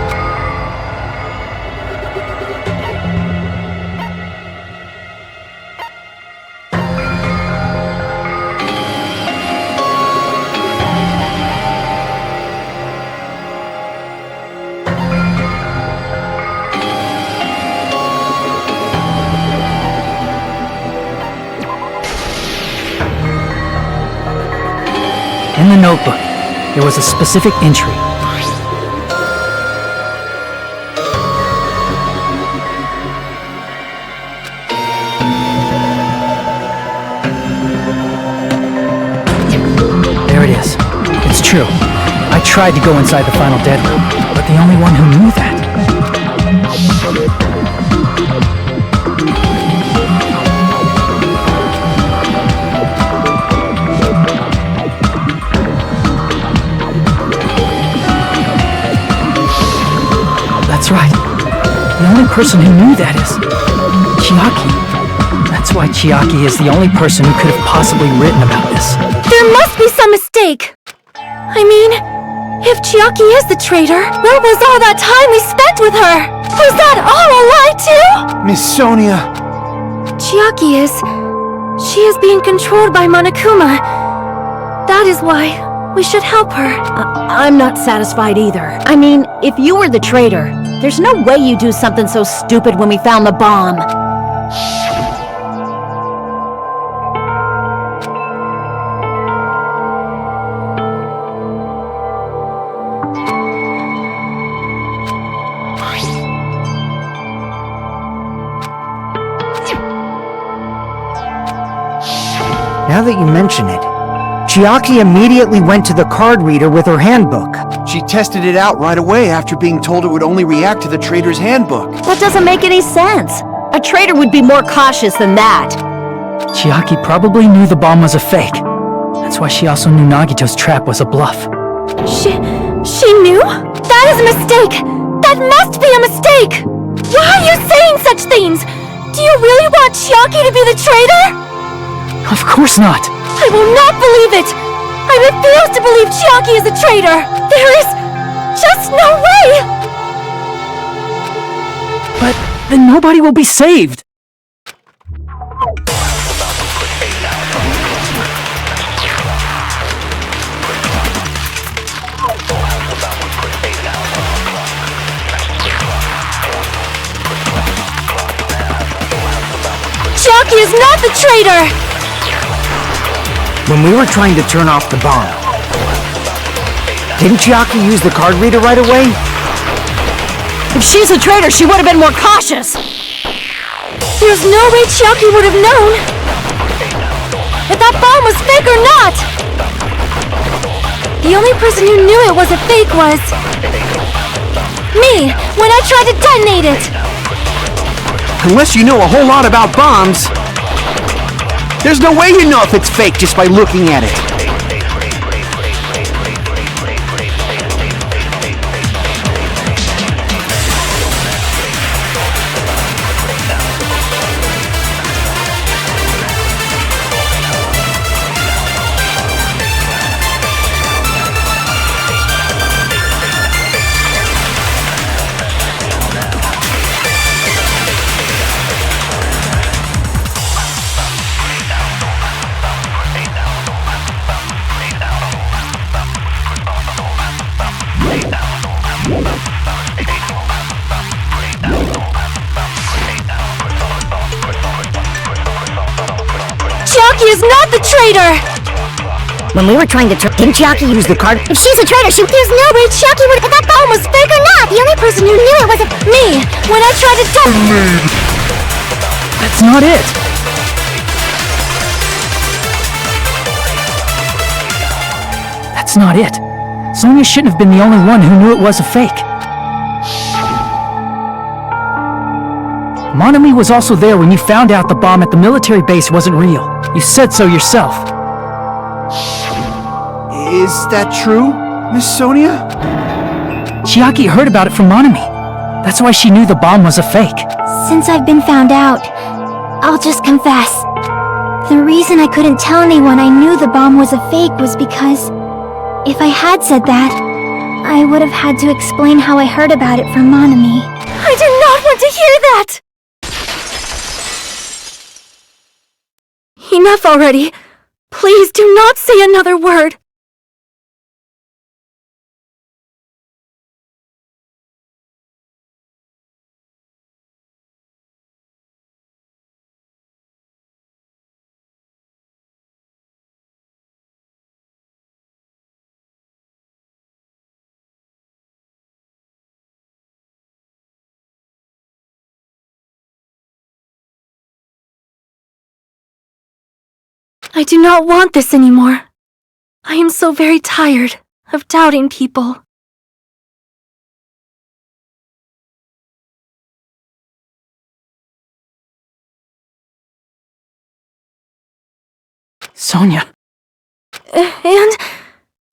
In the notebook, there was a specific entry. There it is. It's true. I tried to go inside the final dead room, but the only one who knew that. That's right. The only person who knew that is Chiaki. That's why Chiaki is the only person who could have possibly written about this. There must be some mistake. I mean, if Chiaki is the traitor, where was all that time we spent with her? Was that all a lie too? Miss Sonia. Chiaki is... She is being controlled by Monokuma. That is why we should help her. I'm not satisfied either. I mean, if you were the traitor, there's no way you do something so stupid when we found the bomb. Now that you mention it, Chiaki immediately went to the card reader with her handbook. She tested it out right away after being told it would only react to the traitor's handbook. That doesn't make any sense. A traitor would be more cautious than that. Chiaki probably knew the bomb was a fake. That's why she also knew Nagito's trap was a bluff. She knew? That is a mistake! That must be a mistake! Why are you saying such things? Do you really want Chiaki to be the traitor? Of course not! I will not believe it! I refuse to believe Chiaki is a traitor! There is just no way! But then nobody will be saved! Chiaki is not the traitor! When we were trying to turn off the bomb, didn't Chiaki use the card reader right away? If she's a traitor, she would have been more cautious! There's no way Chiaki would have known if that bomb was fake or not! The only person who knew it was a fake was me, when I tried to detonate it! Unless you know a whole lot about bombs, there's no way you know if it's fake just by looking at it. Chiaki is not the traitor! When we were trying to didn't Chiaki use the card? If she's a traitor, there's no way Chiaki would. If that bomb was fake or not, the only person who knew it was me, when I tried to detonate. That's not it! That's not it. Sonia shouldn't have been the only one who knew it was a fake. Monami was also there when you found out the bomb at the military base wasn't real. You said so yourself. Is that true, Miss Sonia? Chiaki heard about it from Monami. That's why she knew the bomb was a fake. Since I've been found out, I'll just confess. The reason I couldn't tell anyone I knew the bomb was a fake was because if I had said that, I would have had to explain how I heard about it from Monami. I do not want to hear that! Enough already. Please do not say another word. I do not want this anymore. I am so very tired of doubting people. Sonia. And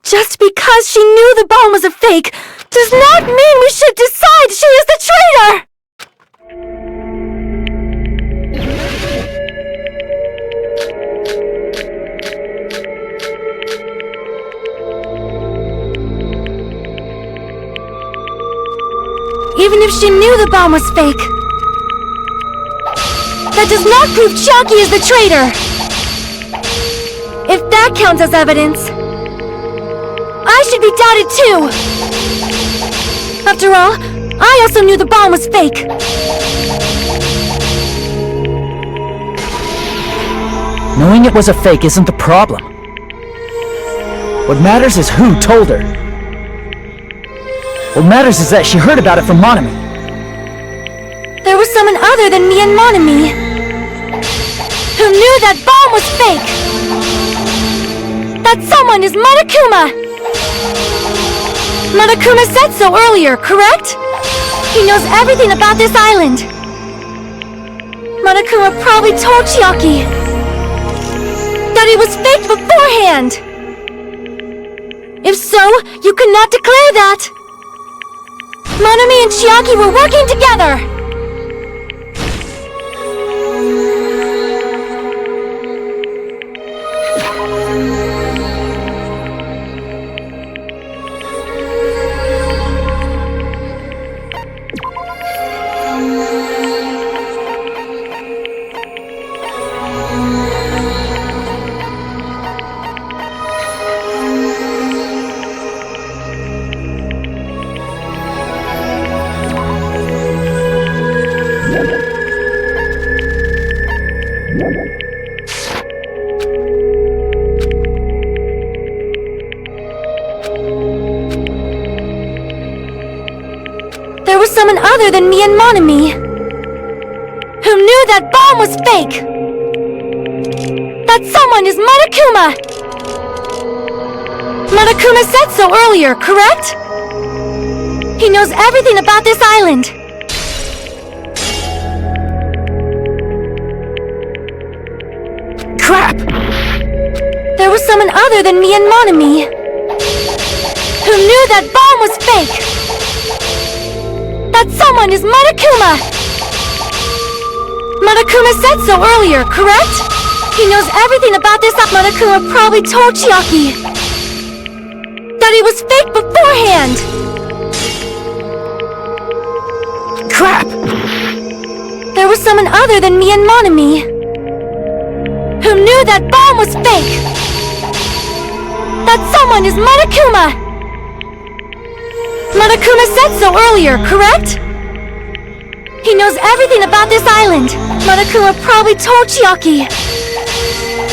just because she knew the bomb was a fake does not mean we should decide she is the traitor! Even if she knew the bomb was fake, that does not prove Chiaki is the traitor! If that counts as evidence, I should be doubted too! After all, I also knew the bomb was fake! Knowing it was a fake isn't the problem. What matters is who told her. What matters is that she heard about it from Monami. There was someone other than me and Monami who knew that bomb was fake! That someone is Monokuma! Monokuma said so earlier, correct? He knows everything about this island. Monokuma probably told Chiaki. That it was fake beforehand! If so, you could not declare that! Monami and Chiaki were working together! There was someone other than me and Monami who knew that bomb was fake! That someone is Monokuma! Monokuma said so earlier, correct? He knows everything about this island! Crap! There was someone other than me and Monami who knew that bomb was fake! That someone is Monokuma! Monokuma said so earlier, correct? He knows everything about this. Monokuma probably told Chiaki that it was fake beforehand! Crap! There was someone other than me and Monami who knew that bomb was fake! That someone is Monokuma! Monokuma said so earlier, correct? He knows everything about this island. Monokuma probably told Chiaki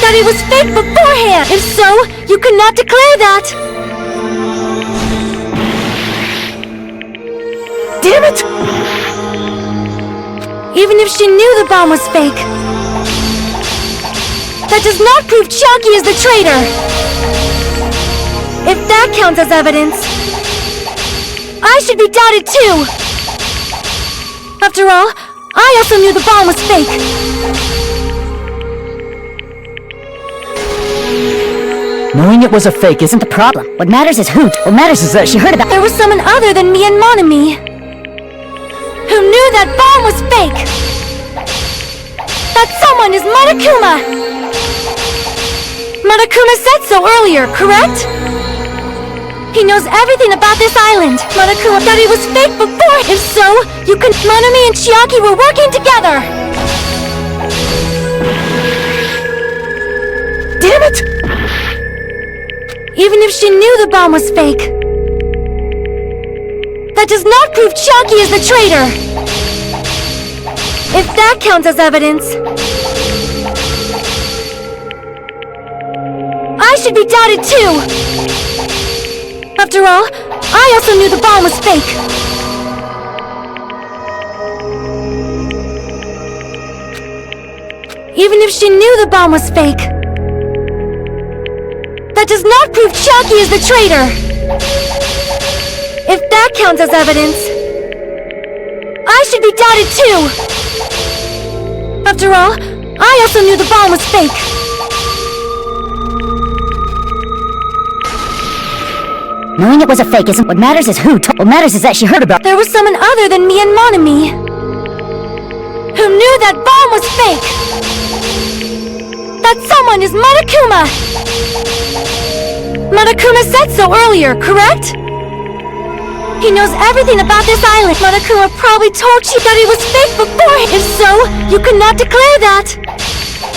that it was fake beforehand. If so, you could not declare that. Damn it! Even if she knew the bomb was fake, that does not prove Chiaki is the traitor. If that counts as evidence, I should be doubted too! After all, I also knew the bomb was fake! Knowing it was a fake isn't the problem. What matters is who. What matters is that she heard about. There was someone other than me and Monami who knew that bomb was fake! That someone is Monokuma! Monokuma said so earlier, correct? He knows everything about this island. Monokuma thought it was fake before. If so, you can. Monami and Chiaki were working together. Damn it! Even if she knew the bomb was fake, that does not prove Chiaki is the traitor. If that counts as evidence, I should be doubted too. After all, I also knew the bomb was fake! Even if she knew the bomb was fake, that does not prove Chiaki is the traitor! If that counts as evidence, I should be doubted too! After all, I also knew the bomb was fake! Knowing it was a fake isn't what matters is who. What matters is that she heard about. There was someone other than me and Monami who knew that bomb was fake! That someone is Monokuma! Monokuma said so earlier, correct? He knows everything about this island. Monokuma probably told you that it was fake before. If so, you could not declare that.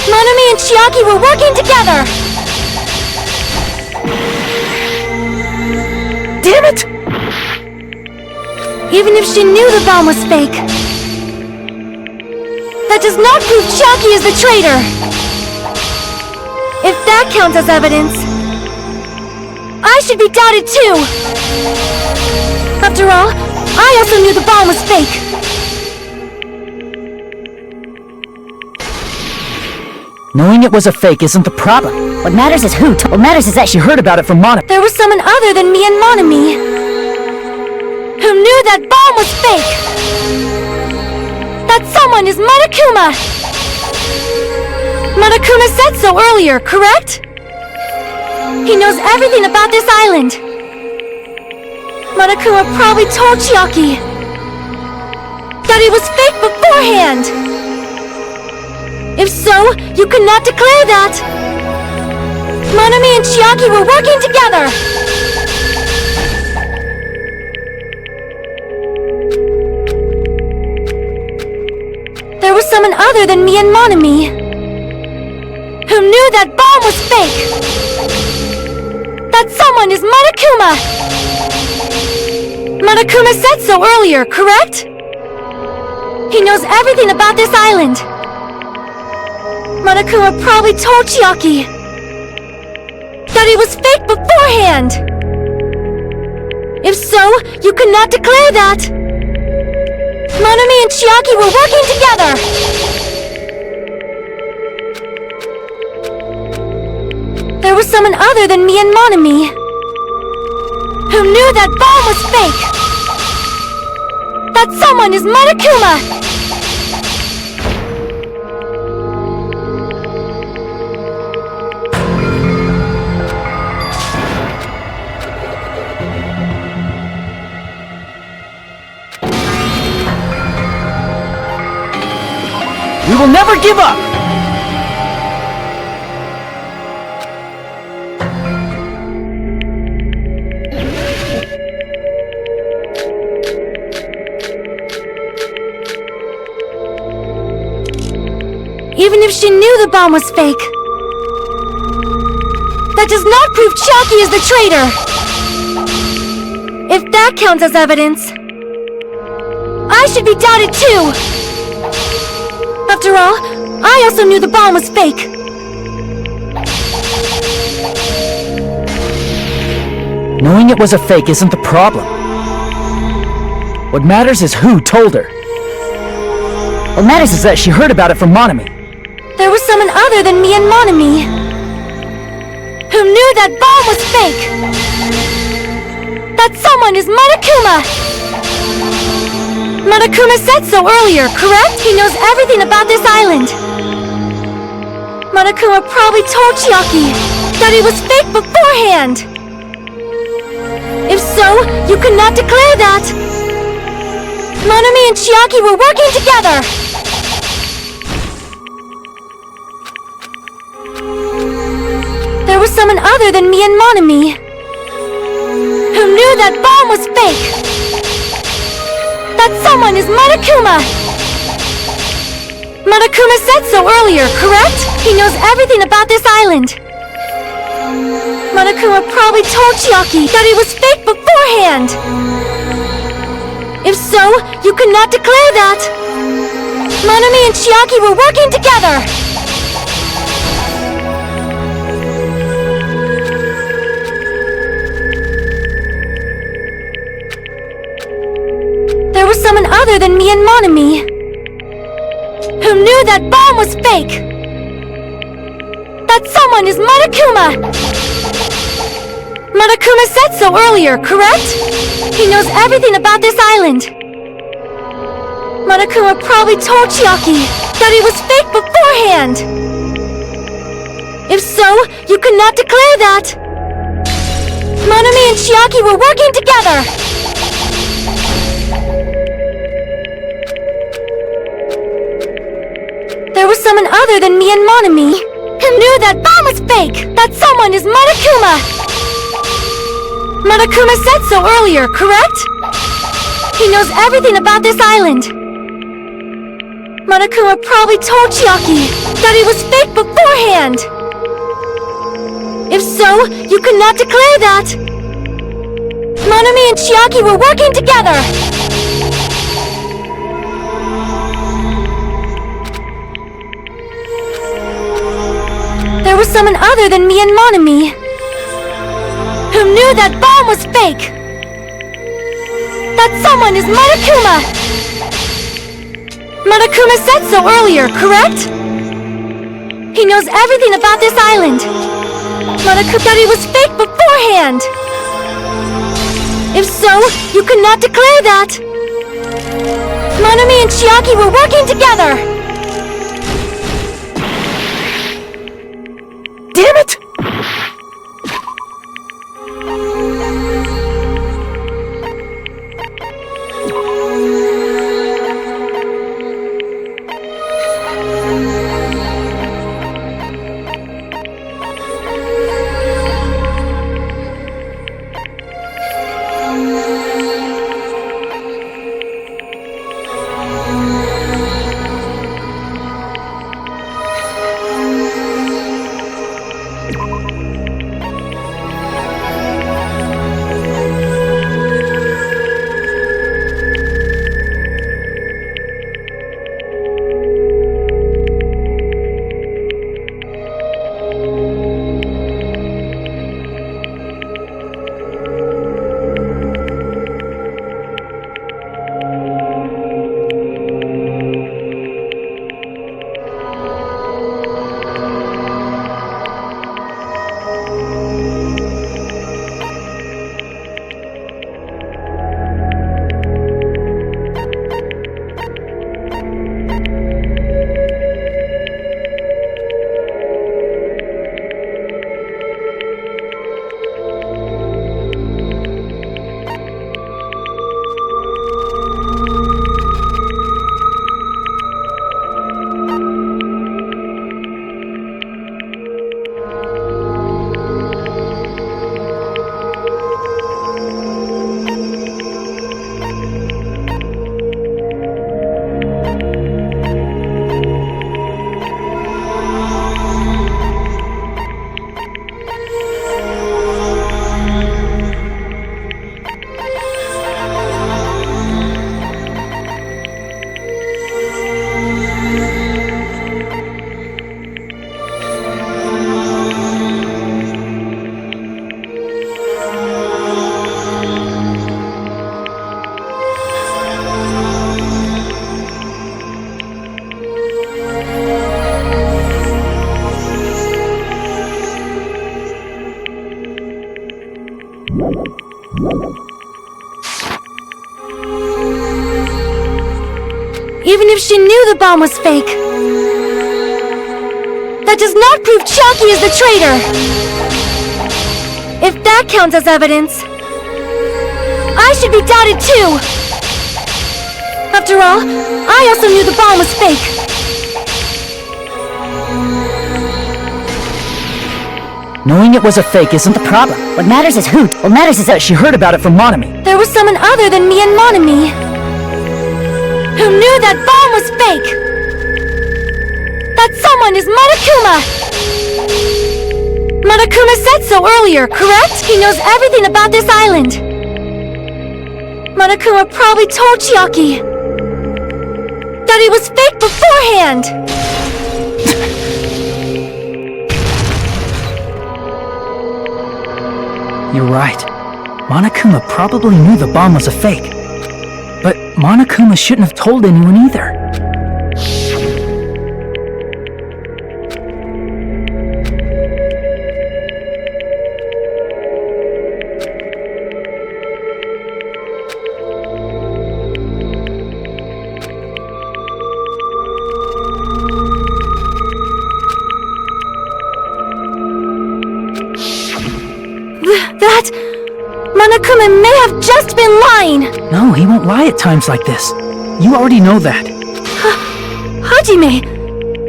Monami and Chiaki were working together. Damn it! Even if she knew the bomb was fake, that does not prove Chiaki is the traitor! If that counts as evidence, I should be doubted too! After all, I also knew the bomb was fake! Knowing it was a fake isn't the problem. What matters is who. What matters is that she heard about it from Mono. There was someone other than me and Monami who knew that bomb was fake! That someone is Monokuma! Monokuma said so earlier, correct? He knows everything about this island. Monokuma probably told Chiaki that he was fake beforehand. If so, you could not declare that. Monami and Chiaki were working together. There was someone other than me and Monami who knew that bomb was fake. That someone is Monokuma. Monokuma said so earlier, correct? He knows everything about this island. Monokuma probably told Chiaki that he was fake beforehand. If so, you could not declare that. Monami and Chiaki were working together. There was someone other than me and Monami who knew that bomb was fake. That someone is Monokuma. We will never give up! Even if she knew the bomb was fake, that does not prove Chiaki is the traitor. If that counts as evidence, I should be doubted too. After all, I also knew the bomb was fake. Knowing it was a fake isn't the problem. What matters is who told her. What matters is that she heard about it from Monami. There was someone other than me and Monami who knew that bomb was fake. That someone is Monokuma. Monokuma said so earlier, correct? He knows everything about this island. Monokuma probably told Chiaki that he was fake beforehand. If so, you could not declare that. Monami and Chiaki were working together. There was someone other than me and Monami who knew that bomb was fake. That someone is Monokuma! Monokuma said so earlier, correct? He knows everything about this island. Monokuma probably told Chiaki that he was fake beforehand. If so, you could not declare that. Monami and Chiaki were working together. There was someone other than me and Monami who knew that bomb was fake. That someone is Monokuma. Monokuma said so earlier, correct? He knows everything about this island. Monokuma probably told Chiaki that he was fake beforehand. If so, you could not declare that. Monami and Chiaki were working together. There was someone other than me and Monami who knew that bomb was fake. That someone is Monokuma. Monokuma said so earlier, correct? He knows everything about this island. Monokuma probably told Chiaki that he was fake beforehand. If so, you could not declare that. Monami and Chiaki were working together. There was someone other than me and Monami who knew that bomb was fake. That someone is Monokuma. Monokuma said so earlier, correct? He knows everything about this island. Monokuma that he was fake beforehand. If so, you could not declare that. Monami and Chiaki were working together. Damn it! Even if she knew the bomb was fake, that does not prove Chiaki is the traitor! If that counts as evidence, I should be doubted too! After all, I also knew the bomb was fake. Knowing it was a fake isn't the problem. What matters is who. What matters is that she heard about it from Monami. There was someone other than me and Monami who knew that bomb was fake! That someone is Monokuma! Monokuma said so earlier, correct? He knows everything about this island. Monokuma probably told Chiaki that it was fake beforehand! You're right. Monokuma probably knew the bomb was a fake. But Monokuma shouldn't have told anyone either. That... Monokuma may have just been lying! No, he won't lie at times like this. You already know that. Hajime!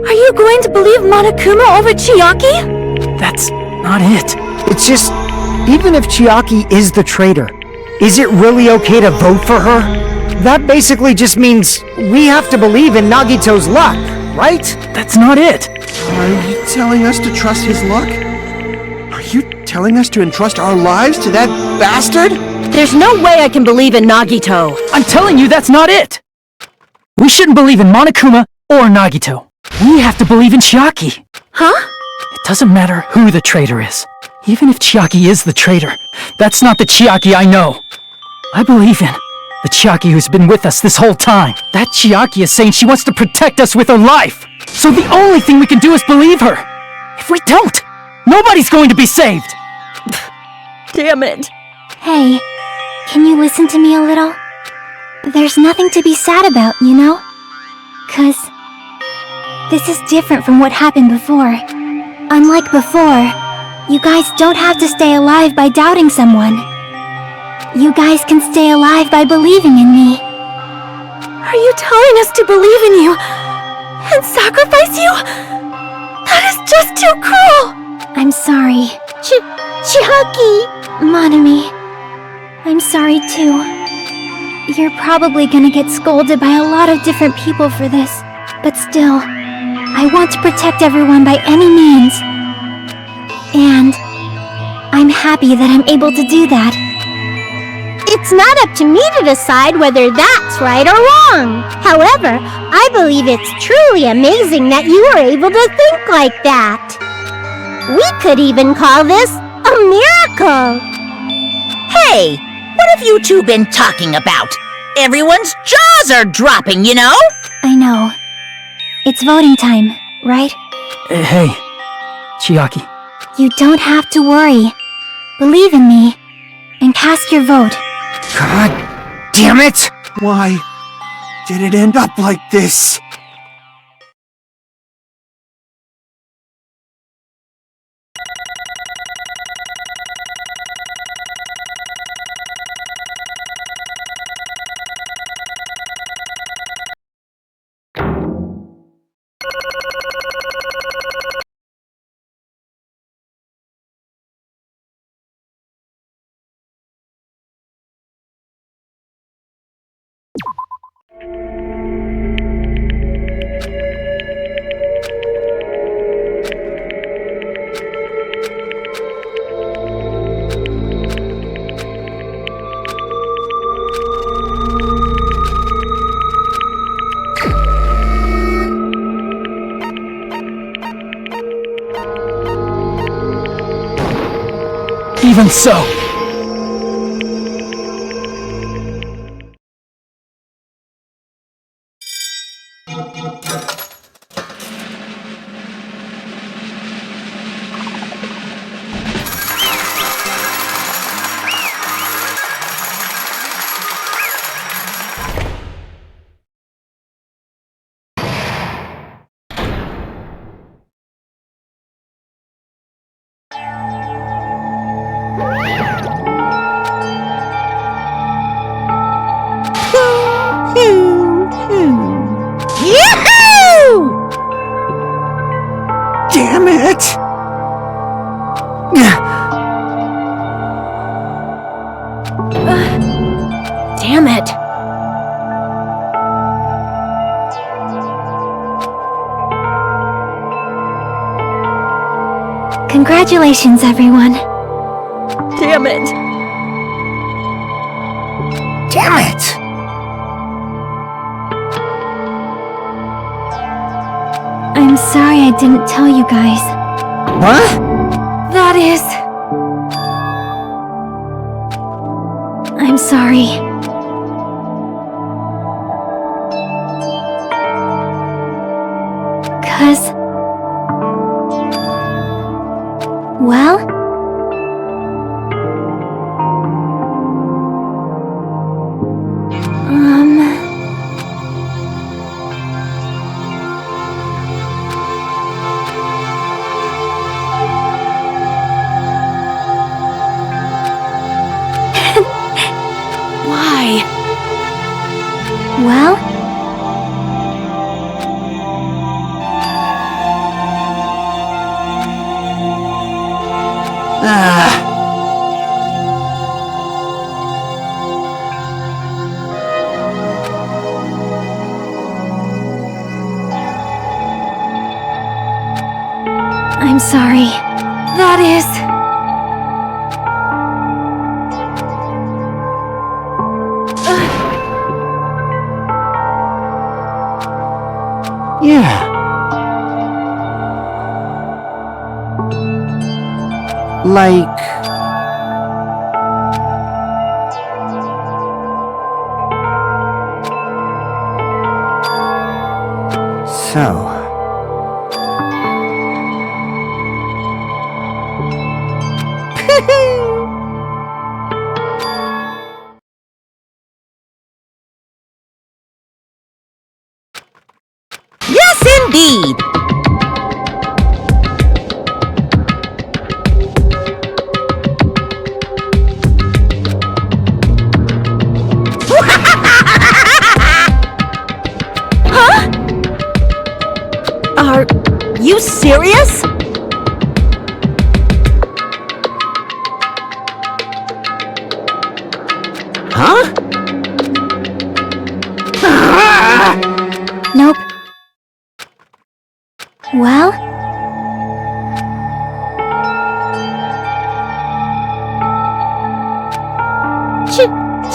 Are you going to believe Monokuma over Chiaki? That's not it. It's just, even if Chiaki is the traitor, is it really okay to vote for her? That basically just means we have to believe in Nagito's luck, right? That's not it. Are you telling us to trust his luck? Are you telling us to entrust our lives to that bastard? There's no way I can believe in Nagito. I'm telling you that's not it. We shouldn't believe in Monokuma or Nagito. We have to believe in Chiaki. Huh? It doesn't matter who the traitor is. Even if Chiaki is the traitor, that's not the Chiaki I know. I believe in the Chiaki who's been with us this whole time. That Chiaki is saying she wants to protect us with her life. So the only thing we can do is believe her. If we don't, nobody's going to be saved. Damn it. Hey, can you listen to me a little? There's nothing to be sad about, you know? 'Cause this is different from what happened before. Unlike before, you guys don't have to stay alive by doubting someone. You guys can stay alive by believing in me. Are you telling us to believe in you and sacrifice you? That is just too cruel! I'm sorry. Chucky! Monami, I'm sorry too. You're probably gonna get scolded by a lot of different people for this, but still, I want to protect everyone by any means. And I'm happy that I'm able to do that. It's not up to me to decide whether that's right or wrong. However, I believe it's truly amazing that you were able to think like that. We could even call this a miracle. Hey, what have you two been talking about? Everyone's jaws are dropping, you know? I know. It's voting time, right? Hey, Chiaki. You don't have to worry. Believe in me, and cast your vote. God damn it! Why did it end up like this? Even so. Yahoo! Damn it! Damn it. Congratulations, everyone. Damn it. Damn it! I'm sorry I didn't tell you guys. What? That is... I'm sorry. Well? Why? Well? I'm sorry. That is... Yeah. Like... So... Yes, indeed!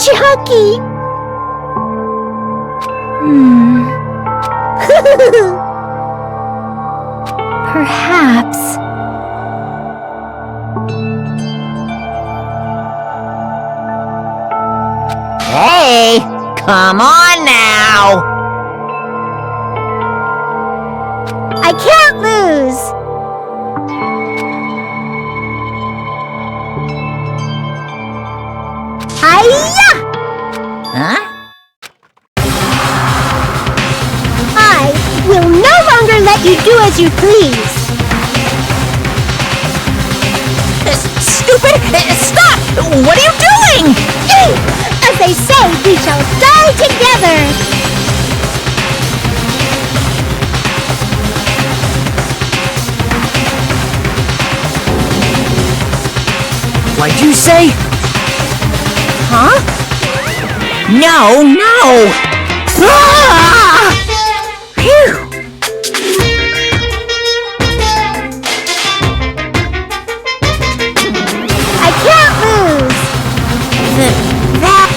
Chucky! Perhaps. Hey, come on now. I can't lose! Hiya! Huh? I will no longer let you do as you please! Stupid! Stop! What are you doing? As they say, we shall die together! What'd you say? Huh? No, no! Ah! Phew! I can't lose! That...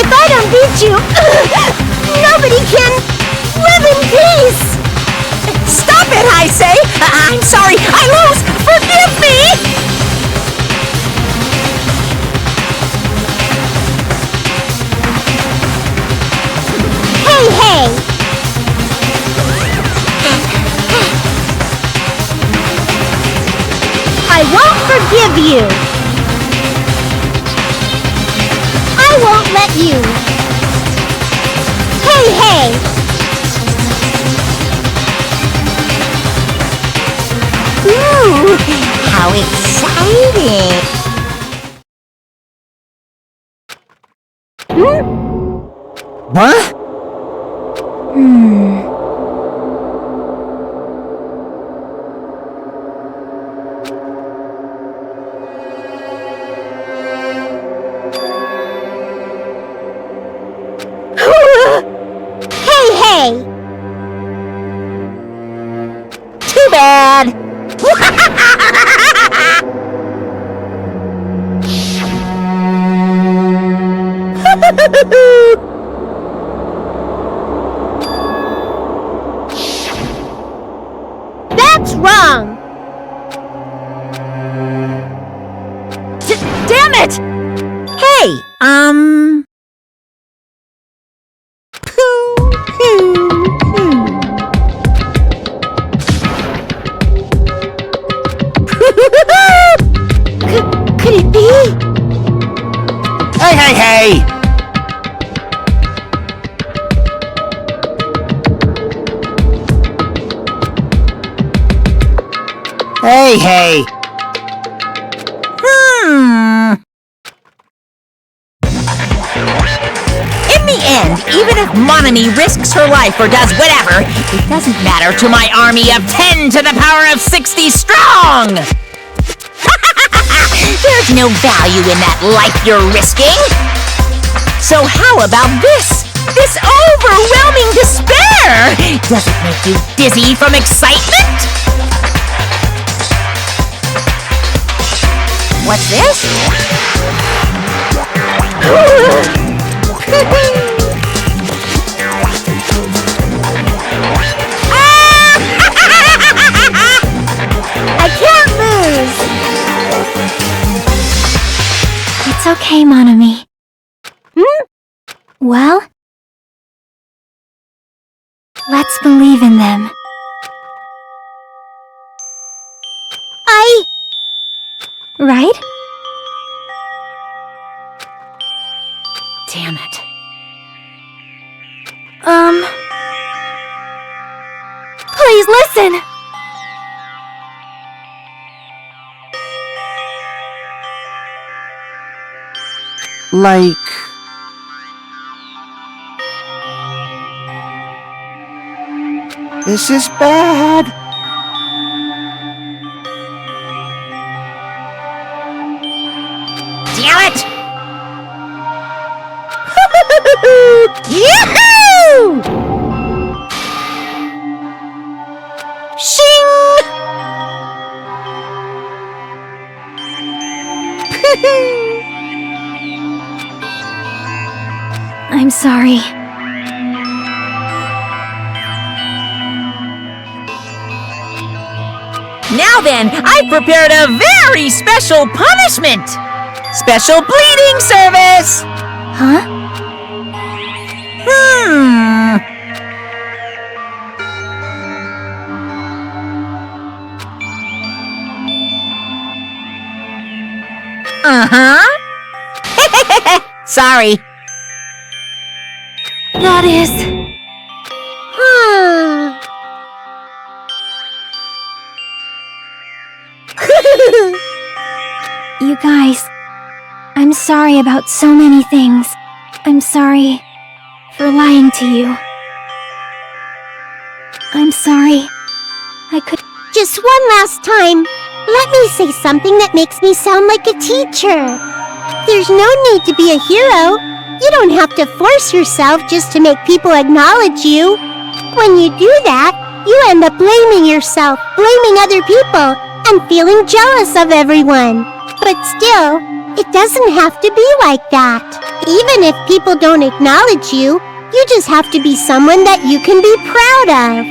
If I don't beat you, nobody can live in peace! Stop it, I say! I'm sorry, I lose! Forgive me! Hey! I won't forgive you! I won't let you! Hey! Ooh, how exciting! What? Hey! Too bad! That's wrong! Damn it! Hey, Could it be? Hey! Hey! In the end, even if Monami risks her life or does whatever, it doesn't matter to my army of 10 to the power of 60 strong! There's no value in that life you're risking! So how about this? This overwhelming despair! Does it make you dizzy from excitement? What's this? I can't lose! It's okay, Monami. Well, let's believe in them. Right? Damn it. Please listen! Like... This is bad. Damn it! Yahoo! Shing! I'm sorry. Now then, I've prepared a very special punishment! Special bleeding service! Huh? Uh-huh. Sorry. That is... You guys, I'm sorry about so many things. I'm sorry for lying to you. I'm sorry. I could... Just one last time, let me say something that makes me sound like a teacher. There's no need to be a hero. You don't have to force yourself just to make people acknowledge you. When you do that, you end up blaming yourself, blaming other people, and feeling jealous of everyone. But still, it doesn't have to be like that. Even if people don't acknowledge you, you just have to be someone that you can be proud of.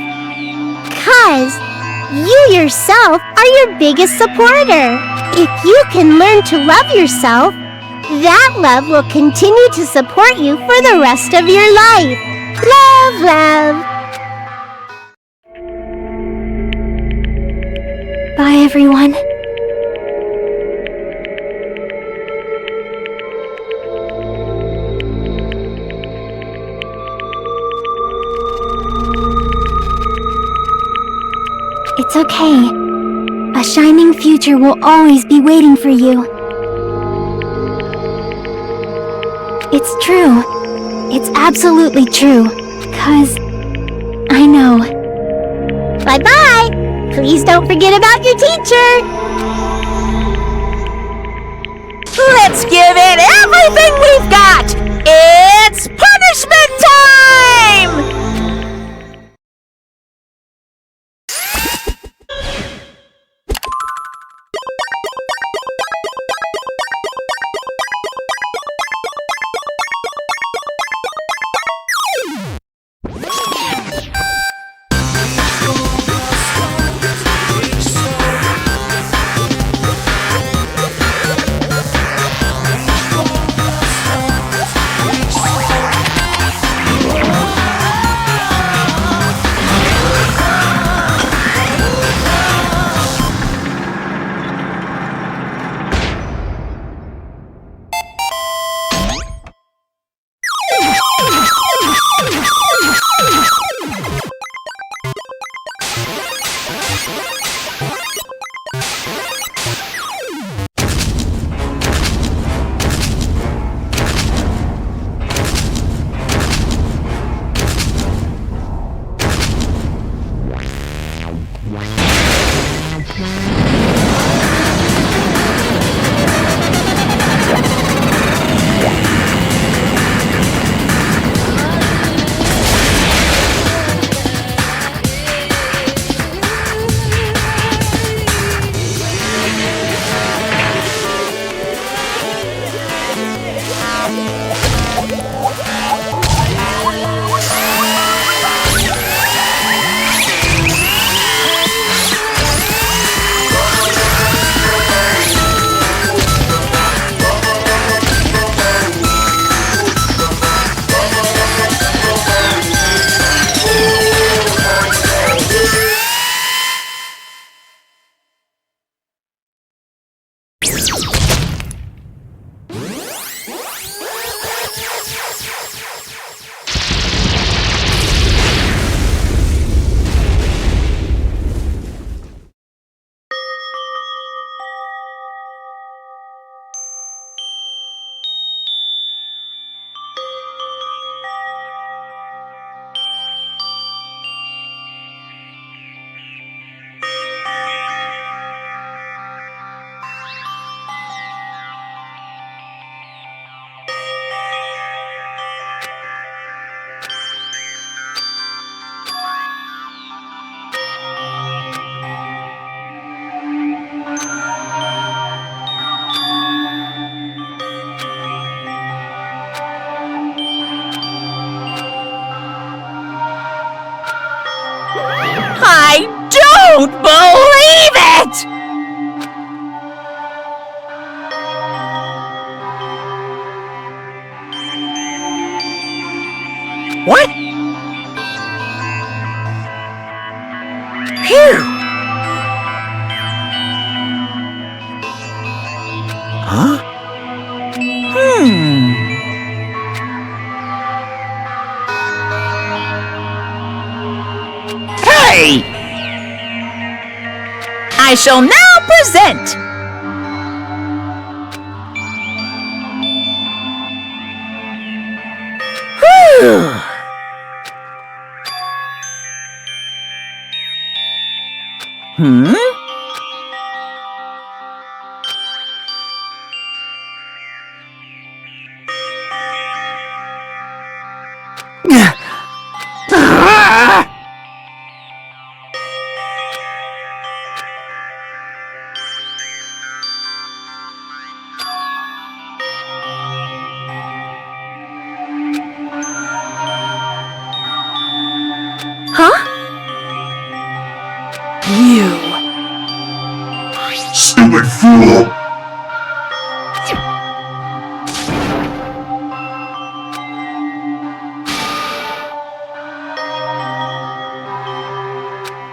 'Cause you yourself are your biggest supporter. If you can learn to love yourself, that love will continue to support you for the rest of your life. Love, love. Bye, everyone. It's okay. A shining future will always be waiting for you. It's true. It's absolutely true. 'Cause I know. Bye-bye. Please don't forget about your teacher. Let's give it everything we've got! It's punishment time! I shall now present. Whew. Huh? You. Stupid fool!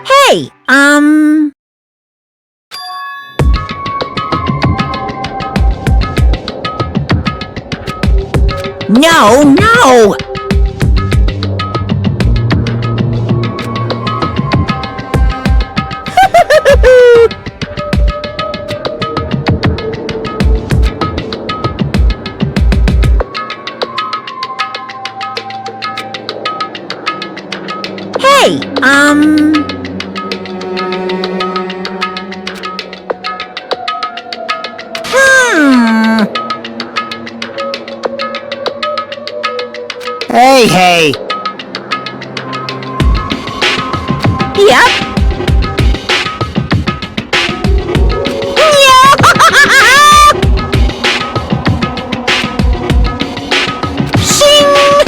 Hey, No! Hey, Hey! Yep. Shing!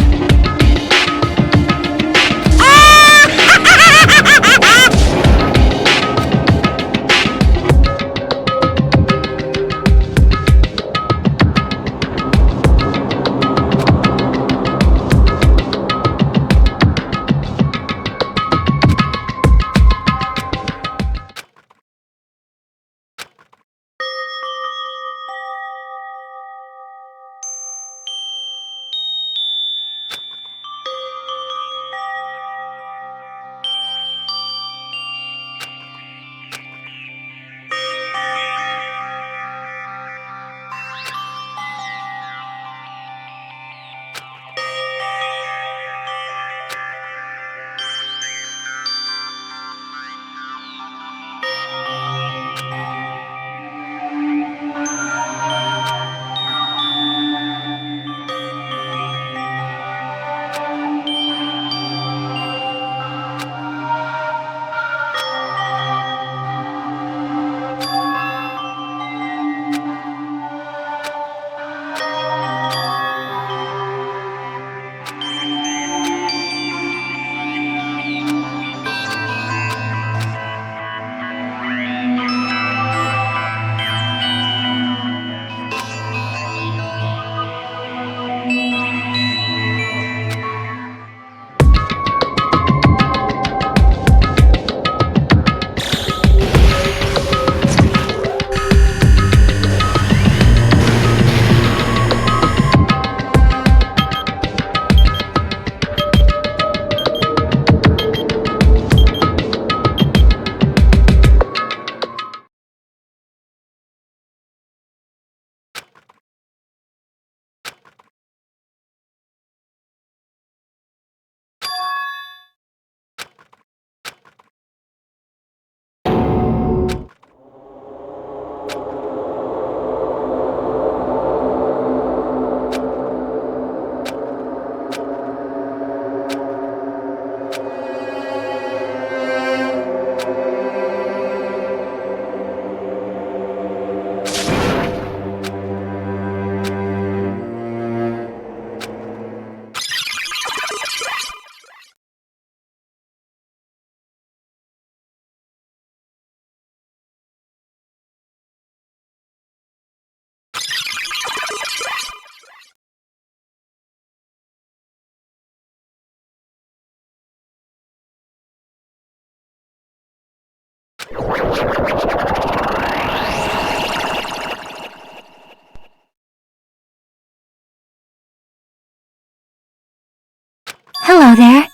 Hello there.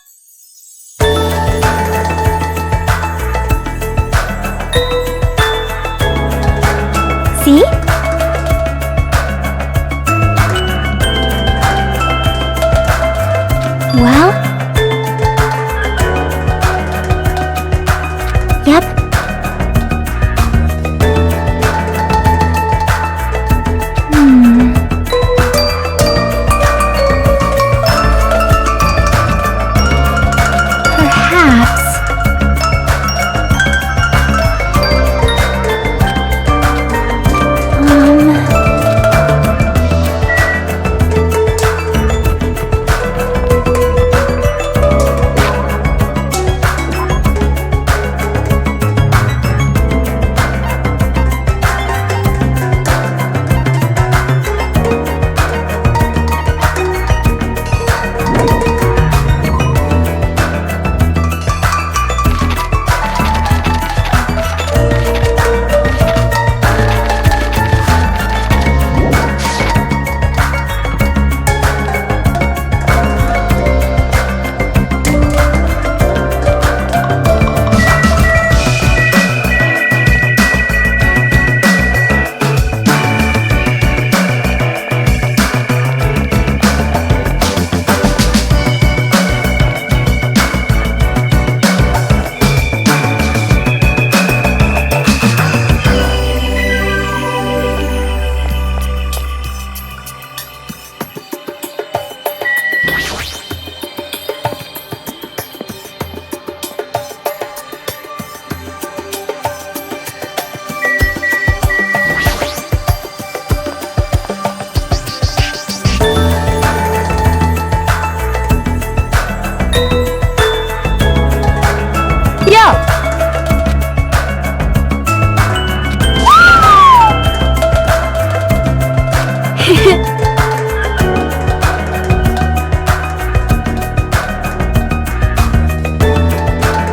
See? Well? Yep. Perhaps...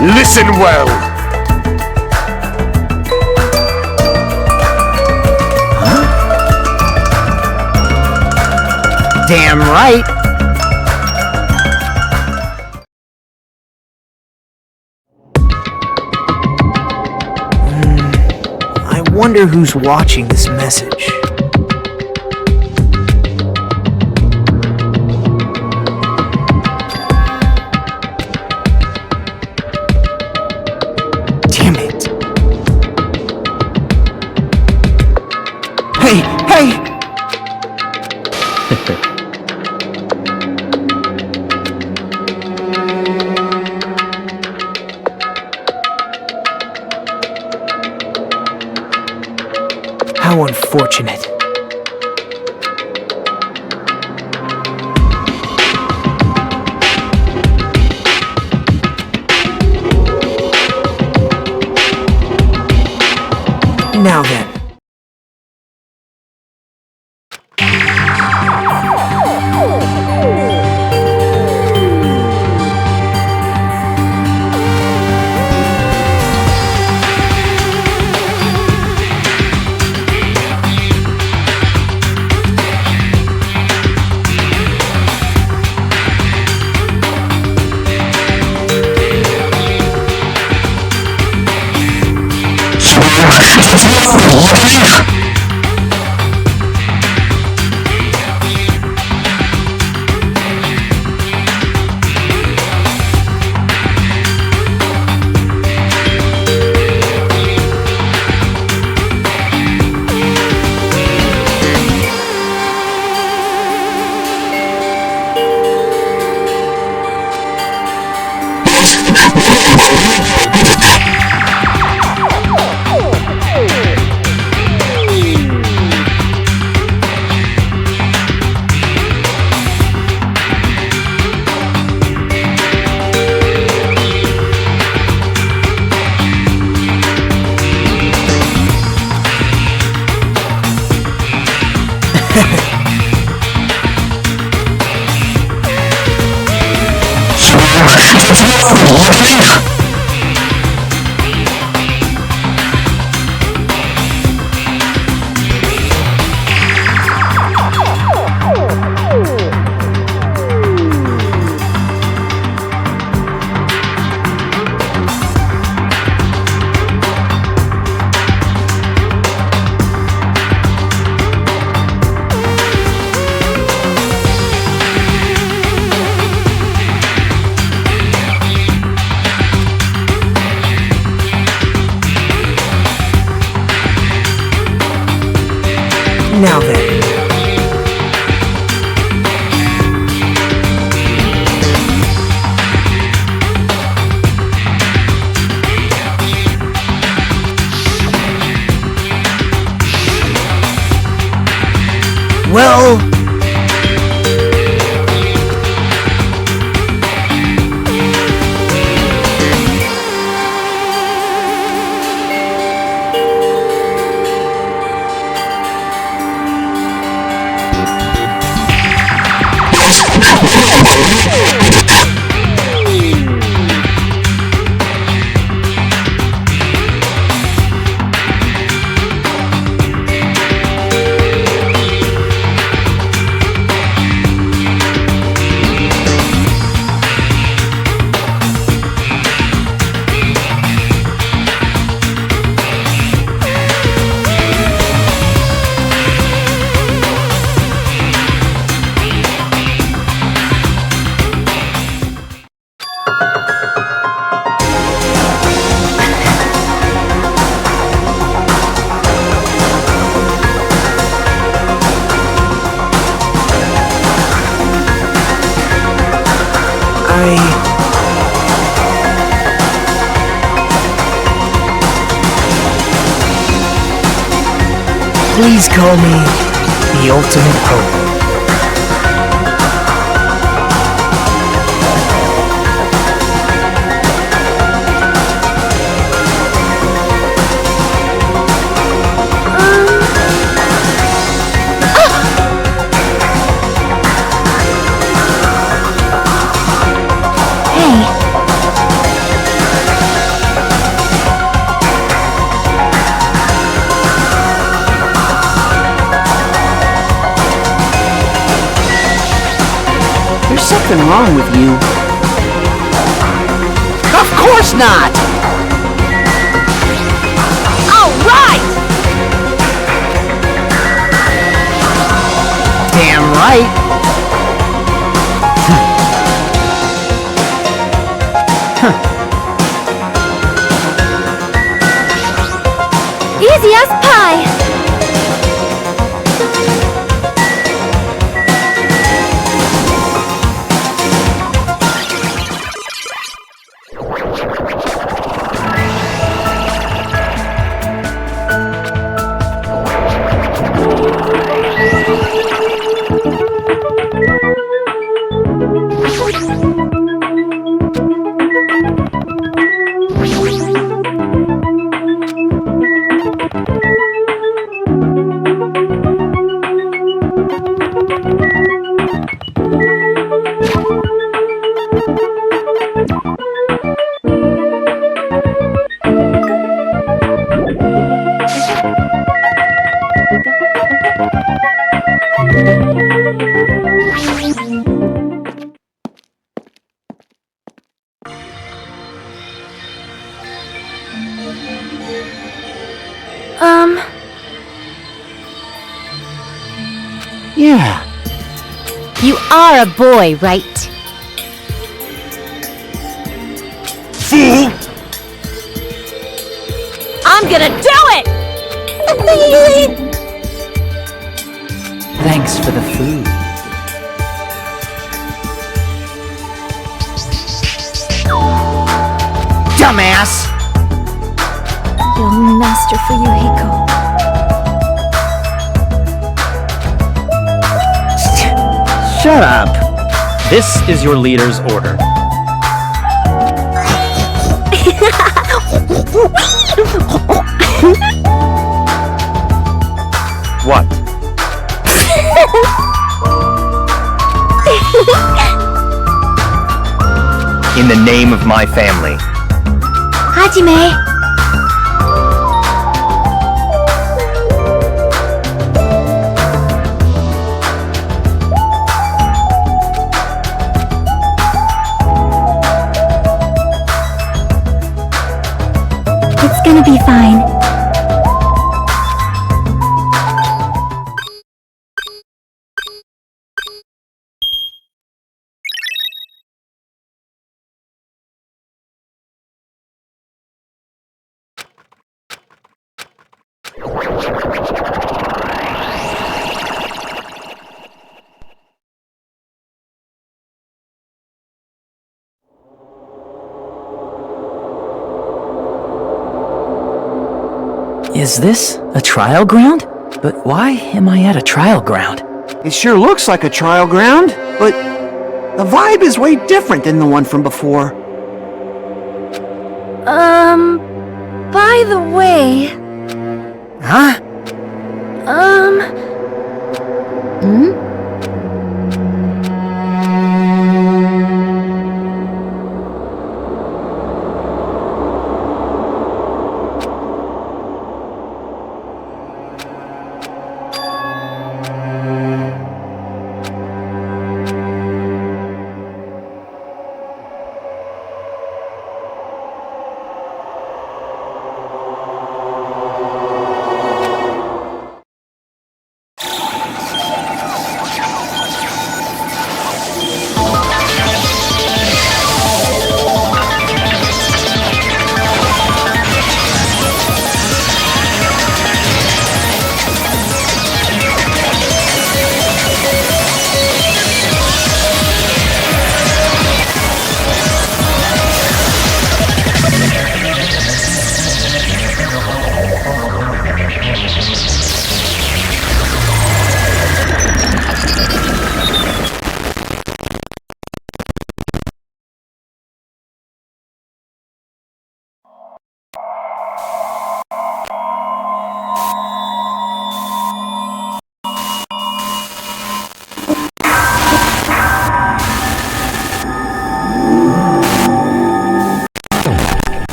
Listen well. Damn right. I wonder who's watching this message. Damn it. Hey! How unfortunate. Now then. Now then. Well... Please call me the ultimate hope. There's something wrong with you. Of course not! All right! Damn right! Easy as pie! Yeah. You are a boy, right? Fool! I'm gonna do it! Thanks for the food. Dumbass! Young Master Fuyuhiko. Shut up! This is your leader's order. What? In the name of my family. Hajime! It's gonna be fine. Is this a trial ground? But why am I at a trial ground? It sure looks like a trial ground, but the vibe is way different than the one from before. By the way, Huh?